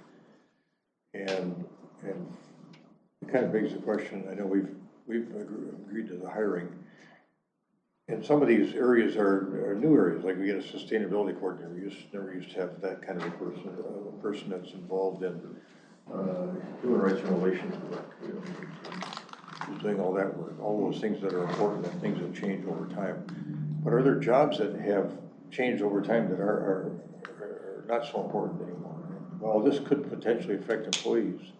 And it kind of begs the question, I know we've agreed to the hiring. And some of these areas are new areas, like we get a sustainability coordinator. We never used to have that kind of a person that's involved in human rights and relations work. Who's doing all that work, all those things that are important and things that change over time. But are there jobs that have changed over time that are not so important anymore? Well, this could potentially affect employees.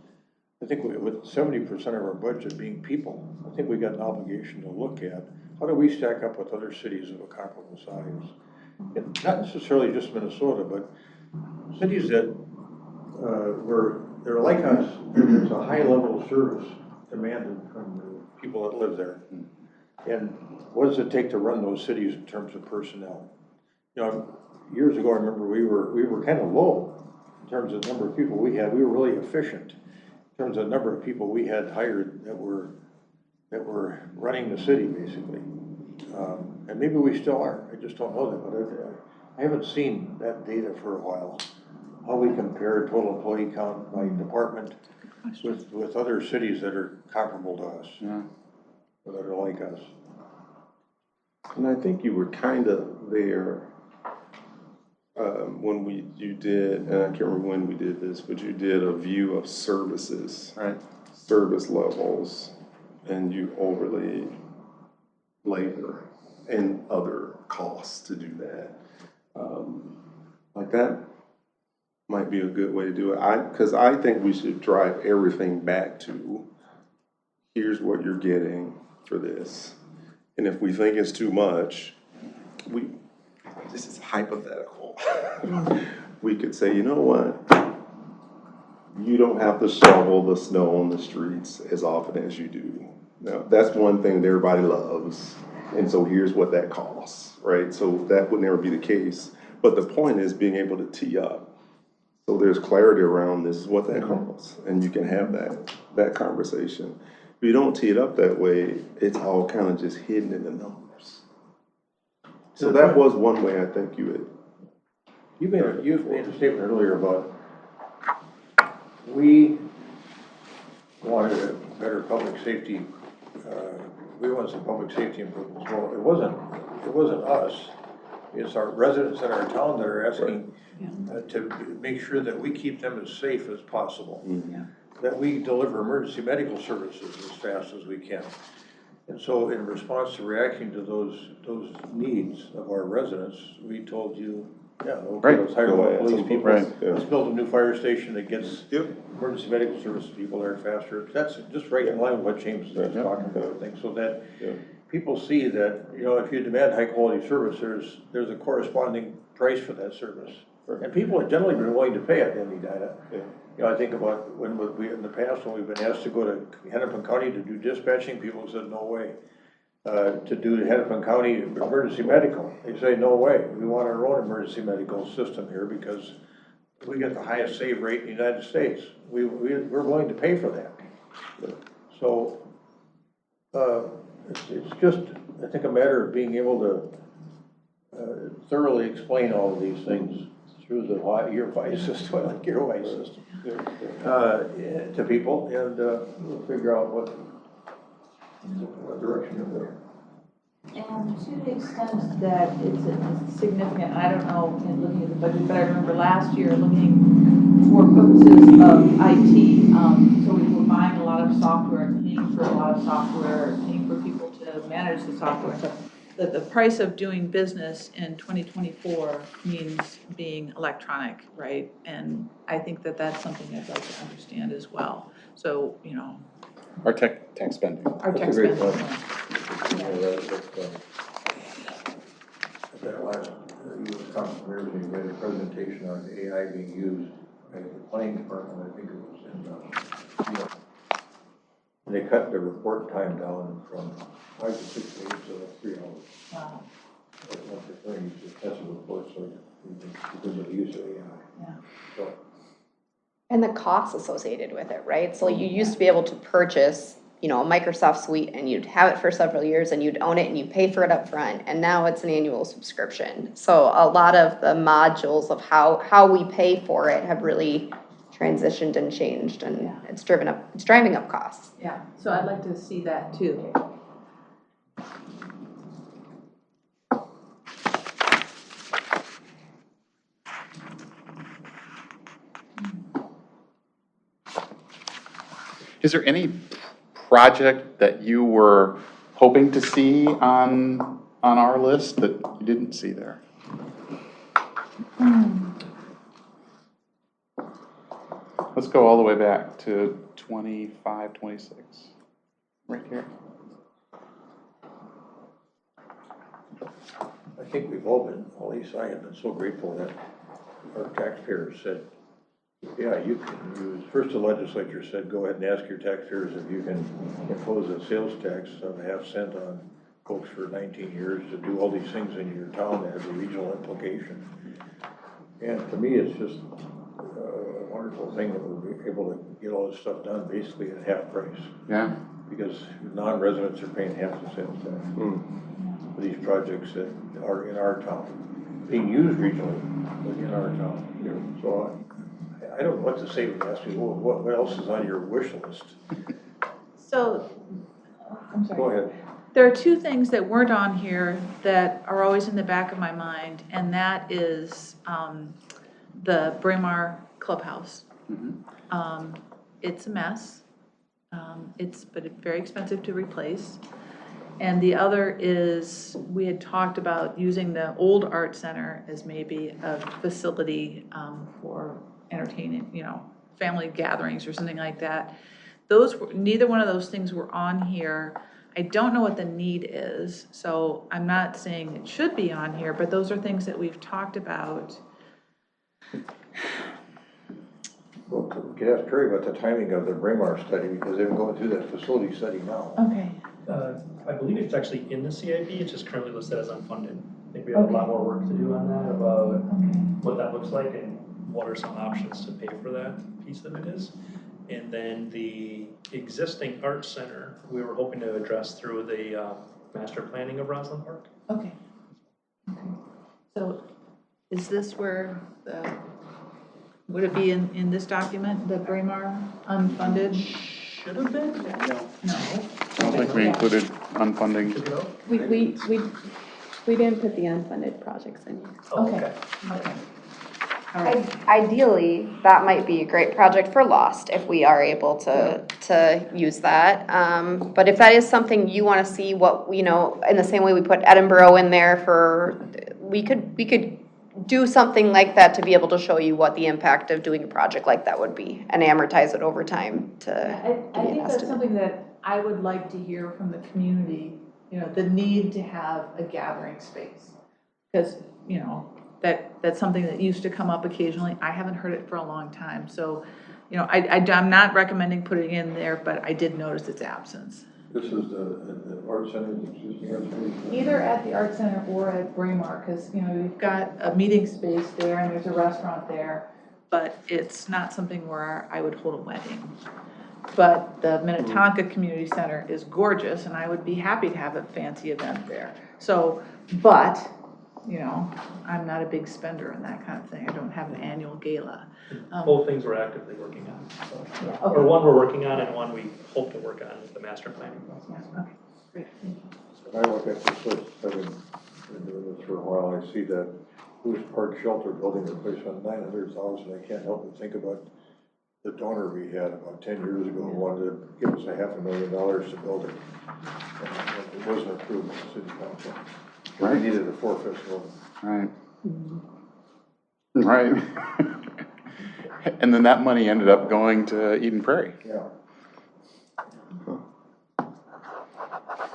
I think with 70% of our budget being people, I think we've got an obligation to look at how do we stack up with other cities of a comparable size? And not necessarily just Minnesota, but cities that where they're like us, there's a high level of service demanded from the people that live there. And what does it take to run those cities in terms of personnel? You know, years ago, I remember we were kind of low in terms of the number of people we had. We were really efficient in terms of the number of people we had hired that were running the city, basically. And maybe we still are. I just don't know that, but I haven't seen that data for a while. How we compare total employee count by department with other cities that are comparable to us, or that are like us. And I think you were kind of there when you did, and I can't remember when we did this, but you did a view of services, Right. service levels, and you overlaid labor and other costs to do that. Like that might be a good way to do it. Because I think we should drive everything back to, here's what you're getting for this. And if we think it's too much, this is hypothetical. We could say, you know what? You don't have to shovel the snow on the streets as often as you do. Now, that's one thing that everybody loves. And so here's what that costs, right? So that would never be the case. But the point is being able to tee up. So there's clarity around this is what that costs. And you can have that conversation. If you don't tee it up that way, it's all kind of just hidden in the numbers. So that was one way I think you made a statement earlier about we wanted a better public safety. We wanted some public safety improvements. Well, it wasn't us. It's our residents in our town that are asking to make sure that we keep them as safe as possible. That we deliver emergency medical services as fast as we can. And so in response to reacting to those needs of our residents, we told you, let's hire more police people. Let's build a new fire station that gets emergency medical services people there faster. That's just right in line with what James is talking about, I think, so that people see that, if you demand high quality service, there's a corresponding price for that service. And people have generally been willing to pay it, Data. I think about when in the past, when we've been asked to go to Hennepin County to do dispatching, people said, no way. To do Hennepin County emergency medical, they say, no way. We want our own emergency medical system here because we get the highest save rate in the United States. We're willing to pay for that. So it's just, I think, a matter of being able to thoroughly explain all of these things through your WISE system, like your WISE system, to people, and we'll figure out what direction you're going. And to the extent that it's significant, I don't know in looking at the budget, but I remember last year looking for purposes of IT. So we were buying a lot of software, paying for a lot of software, paying for people to manage the software. That the price of doing business in 2024 means being electronic, right? And I think that that's something I'd like to understand as well. So, Our tech spending. our tech That's a great spending. At that last U.S. conference, we had a presentation on AI being used at the planning department. I think it was in and they cut the report time down from 5 to 6 days to 3 hours. Wow. That's one of the things, just test the report because of the use of AI. Yeah. So, And the costs associated with it, right? So you used to be able to purchase, a Microsoft suite and you'd have it for several years and you'd own it and you pay for it up front. And now it's an annual subscription. So a lot of the modules of how we pay for it have really transitioned and changed, and it's driving up costs. Yeah, so I'd like to see that too. Is there any project that you were hoping to see on our list that you didn't see there? Let's go all the way back to 25, 26, right here. I think we've all been, at least I have been so grateful that our taxpayers said, Yeah, you can use, first the legislature said, go ahead and ask your taxpayers if you can impose a sales tax of .5 cents on folks for 19 years to do all these things in your town that has a regional implication. And to me, it's just a wonderful thing that we'll be able to get all this stuff done basically at half price. Yeah. Because non-residents are paying half the sales tax for these projects that are in our town, being used regionally, but in our town. So I don't know what to say when you ask me, well, what else is on your wish list? So, I'm sorry. Go ahead. There are two things that weren't on here that are always in the back of my mind, and that is the Braemar Clubhouse. It's a mess. But it's very expensive to replace. And the other is, we had talked about using the old art center as maybe a facility for entertaining, family gatherings or something like that. Neither one of those things were on here. I don't know what the need is, so I'm not saying it should be on here, but those are things that we've talked about. Well, we could ask Terry about the timing of the Braemar study, because they've been going through that facility study now. Okay. I believe it's actually in the CIP, it's just currently listed as unfunded. I think we have a lot more work to do on that, about what that looks like and what are some options to pay for that piece of it is. And then the existing art center, we were hoping to address through the master planning of Roslyn Park. Okay. So is this where would it be in this document, the Braemar unfunded? Should have been? No. I don't think we included unfunding. Took it out? We didn't put the unfunded projects in here. Oh, Okay. Okay. All right. Ideally, that might be a great project for Lost if we are able to use that. But if that is something you want to see, in the same way we put Edinburgh in there we could do something like that to be able to show you what the impact of doing a project like that would be and amortize it over time to I think that's something that I would like to hear from the community, the need to have a gathering space. Because, that's something that used to come up occasionally. I haven't heard it for a long time. So, I'm not recommending putting it in there, but I did notice its absence. This is the art center, the existing art center? Either at the art center or at Braemar, because, we've got a meeting space there and there's a restaurant there, but it's not something where I would hold a wedding. But the Minnetonka Community Center is gorgeous, and I would be happy to have a fancy event there. So, but, I'm not a big spender on that kind of thing. I don't have an annual gala. Both things we're actively working on. So. Yeah, okay. Or one we're working on and one we hope to work on with the master planning process. Okay, great, thank you. When I look at this list, I've been doing this for a while, I see that Lewis Park Shelter building replacement, $900,000. I can't help but think about the donor we had about 10 years ago who wanted to give us $500,000 to build it. And it wasn't approved by the city council. We needed a 4/5 vote. Right. Right. And then that money ended up going to Eden Prairie. Yeah.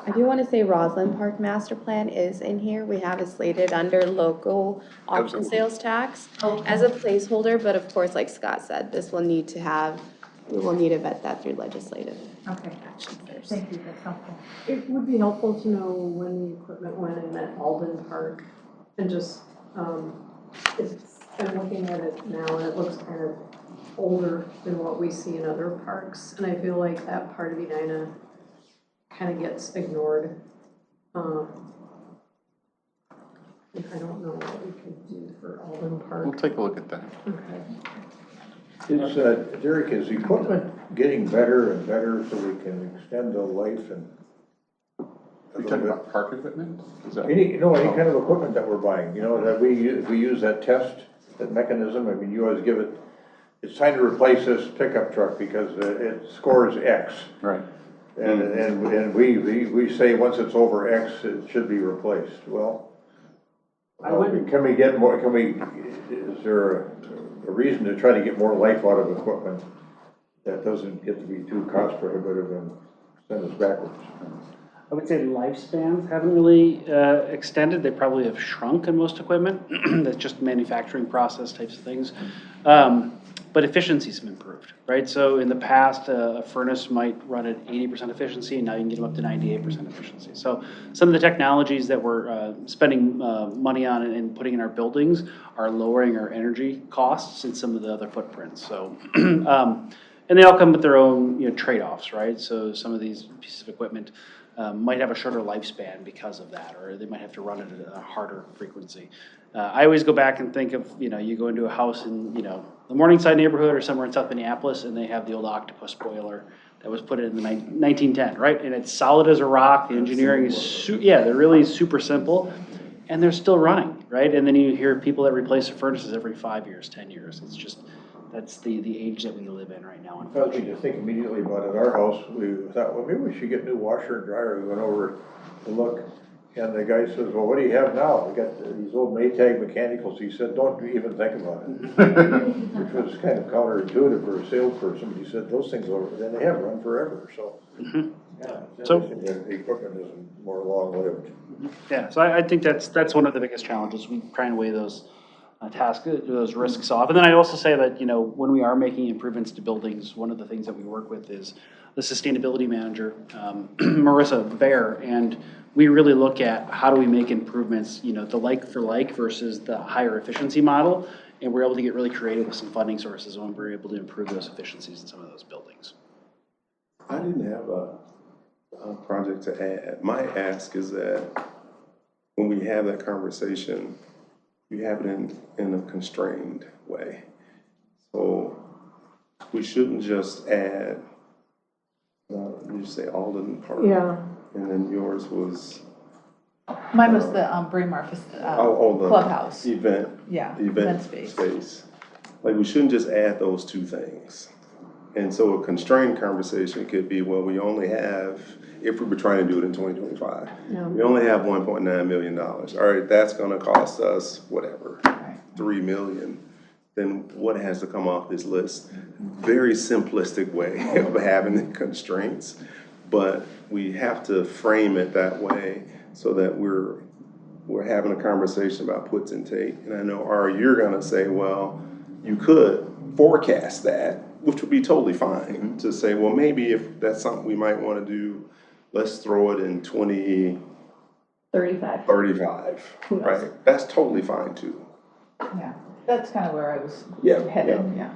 I do want to say Roslyn Park Master Plan is in here. We have it slated under local option sales tax as a placeholder, but of course, like Scott said, we will need to vet that through legislative Okay, action first. thank you, that's helpful. It would be helpful to know when the equipment went in at Alden Park and just, I'm looking at it now and it looks kind of older than what we see in other parks. And I feel like that part of Edina kind of gets ignored. I don't know what we could do for Alden Park. We'll take a look at that. Okay. Is, Derek, is equipment getting better and better so we can extend the life and? You're talking about park equipment? Is that? Any kind of equipment that we're buying, that we use that that mechanism, I mean, you always give it, it's time to replace this pickup truck because it scores X. Right. And we say once it's over X, it should be replaced. Well, can we get more, is there a reason to try to get more life out of equipment that doesn't get to be too cost prohibitive and send us backwards? I would say lifespans haven't really extended. They probably have shrunk in most equipment. That's just manufacturing process types of things. but efficiencies have improved, right? So in the past, a furnace might run at 80% efficiency, and now you can get them up to 98% efficiency. So some of the technologies that we're spending money on and putting in our buildings are lowering our energy costs and some of the other footprints. So, and they all come with their own, trade-offs, right? So some of these pieces of equipment might have a shorter lifespan because of that, or they might have to run it at a harder frequency. I always go back and think of, you go into a house in, the Morningside neighborhood or somewhere in South Minneapolis, and they have the old octopus boiler that was put in the 1910, right? And it's solid as a rock. The engineering is, they're really super simple, and they're still running, right? And then you hear people that replace their furnaces every 5 years, 10 years. It's just, that's the age that we live in right now. Well, we just think immediately about it. Our house, we thought, well, maybe we should get a new washer and dryer. We went over to look, and the guy says, well, what do you have now? We got these old Maytag mechanicals. He said, don't even think about it. Which was kind of counterintuitive for a salesperson. He said, those things, then they have run forever, so. Yeah, So- the equipment is more long-lived. Yeah, so I think that's one of the biggest challenges. We try and weigh those those risks off. And then I'd also say that, when we are making improvements to buildings, one of the things that we work with is the sustainability manager, Marissa Bear, and we really look at how do we make improvements, the like for like versus the higher efficiency model, and we're able to get really creative with some funding sources when we're able to improve those efficiencies in some of those buildings. I didn't have a project to add. My ask is that when we have that conversation, you have it in a constrained way. So we shouldn't just add, you say Alden Park. Yeah. And then yours was? Mine was the Braemar The clubhouse. Event space. Like, we shouldn't just add those two things. And so a constrained conversation could be, well, we only have, if we were trying to do it in 2025, we only have $1.9 million. All right, that's gonna cost us whatever, $3 million. Then what has to come off this list? Very simplistic way of having the constraints, but we have to frame it that way so that we're having a conversation about puts and takes. And I know, Ari, you're gonna say, well, you could forecast that, which would be totally fine, to say, well, maybe if that's something we might want to do, let's throw it in 2035, right? That's totally fine too. Yeah, that's kind of where I was headed. yeah.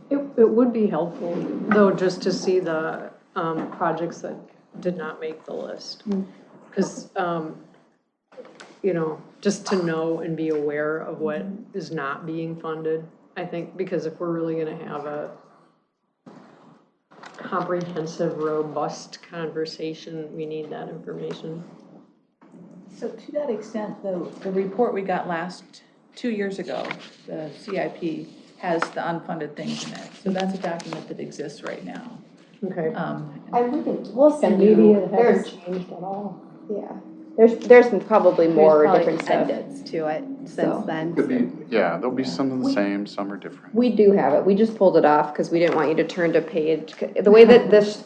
It would be helpful, though, just to see the projects that did not make the list. Because, just to know and be aware of what is not being funded, I think, because if we're really going to have a comprehensive, robust conversation, we need that information. So to that extent, the report we got 2 years ago, the CIP, has the unfunded things in it. So that's a document that exists right now. Okay. We'll send Maybe you, it there's, hasn't changed at all. yeah, there's probably more There's different stuff. edits to it So. since then. Could be, there'll be some of the same, some are different. We do have it, we just pulled it off because we didn't want you to turn to page, the way that this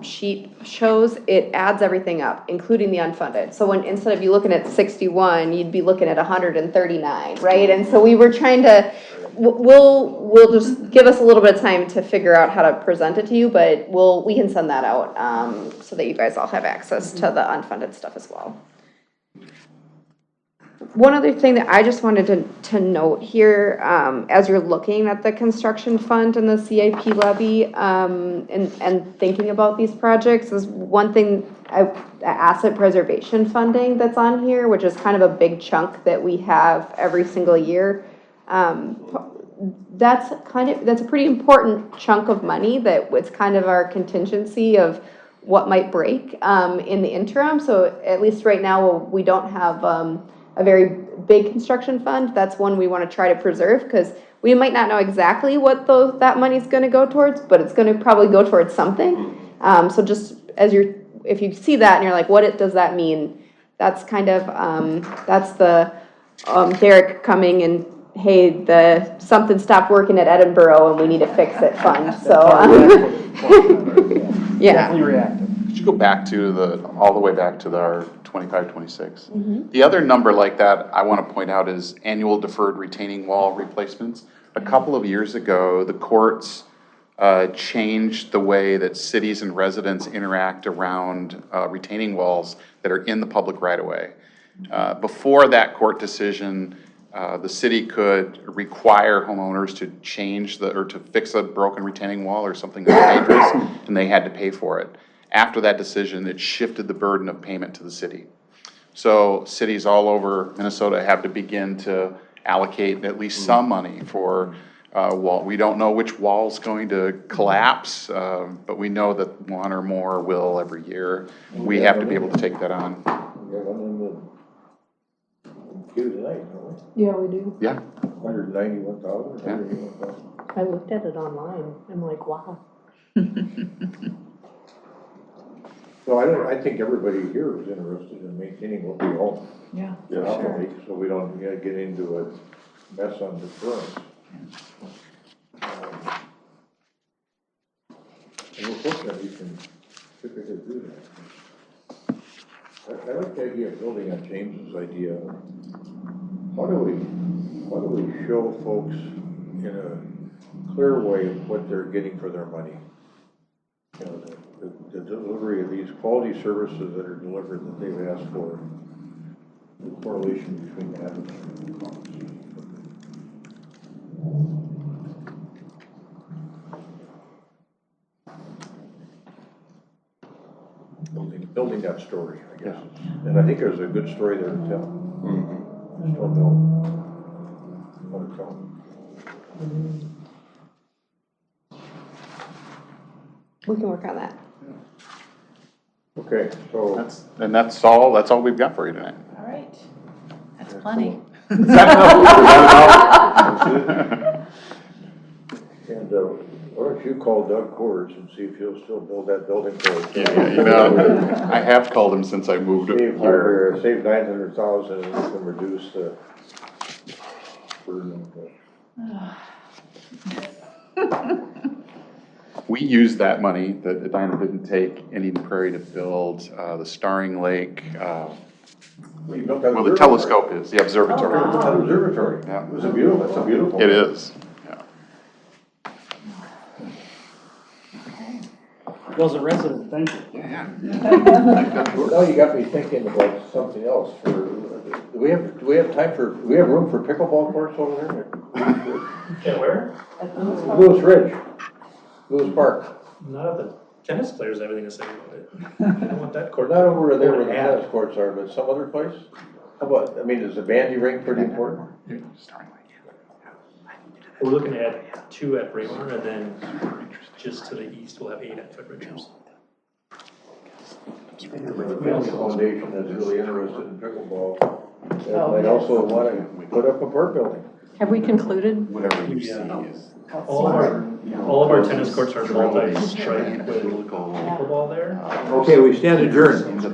sheet shows, it adds everything up, including the unfunded. So when, instead of you looking at 61, you'd be looking at 139, right? And so we were trying to, we'll just give us a little bit of time to figure out how to present it to you, but we can send that out, so that you guys all have access to the unfunded stuff as well. One other thing that I just wanted to note here, as you're looking at the construction fund and the CIP levy, and thinking about these projects, is one thing, asset preservation funding that's on here, which is kind of a big chunk that we have every single year. That's a pretty important chunk of money that was kind of our contingency of what might break in the interim. So at least right now, we don't have a very big construction fund. That's one we want to try to preserve, because we might not know exactly what that money's going to go towards, but it's going to probably go towards something. So just if you see that and you're like, what does that mean? That's kind of that's the Derek coming and, hey, something stopped working at Edinburgh and we need to fix it fund. So yeah. Definitely reactive. Could you go back to all the way back to our 25, 26? The other number like that I want to point out is annual deferred retaining wall replacements. a couple of years ago, the courts changed the way that cities and residents interact around retaining walls that are in the public right-of-way. Before that court decision, the city could require homeowners to change or to fix a broken retaining wall or something that's dangerous, and they had to pay for it. After that decision, it shifted the burden of payment to the city. So cities all over Minnesota have to begin to allocate at least some money for wall. We don't know which wall's going to collapse, but we know that one or more will every year. We have to be able to take that on. We got one in the queue tonight, don't we? Yeah, we do. Yeah. 191,000, 181,000. I looked at it online. I'm like, wow. So I think everybody here is interested in maintaining what we own. Yeah, Yeah, for sure. Properly, so we don't get into a mess on deferrence. And we're fortunate we can typically do that. I like the idea of building on James's idea. How do we show folks in a clear way what they're getting for their money? You know, the delivery of these quality services that are delivered that they've asked for, the correlation between that and the cost. Building that story, I guess. And I think there's a good story there to tell. Just don't know what to tell. We can work on that. Okay, so. That's all we've got for you tonight. All right, that's plenty. And why don't you call Doug Coors and see if he'll still build that building for us? Yeah, you know, I have called him since I moved Save here. hardware, save 900,000 and we can reduce the burden. We used that money that Edina didn't take in Eden Prairie to build the Starring Lake, Well, you built that well, the observatory. telescope is, the observatory. Oh, that observatory. Yeah. It was a beautiful, that's a beautiful. It is, yeah. Well, as a resident, thank you. Now you got me thinking about something else. Do we have room for pickleball courts over there? Yeah, where? Lewis Ridge, Lewis Park. Not at the tennis players, everything to say about it. I don't want that court. Not over there where the Yeah. tennis courts are, but some other place? How about, I mean, is the bandy rink pretty important? Starring Lake. We're looking at 2 at Braemar, and then just to the east, we'll have 8 at Foot Richards. We have a foundation that's really interested in pickleball. And might also want to put up a park building. Have we concluded? Whatever you see is. All of our tennis courts are multi-striped with pickleball there. Okay, we stand adjourned.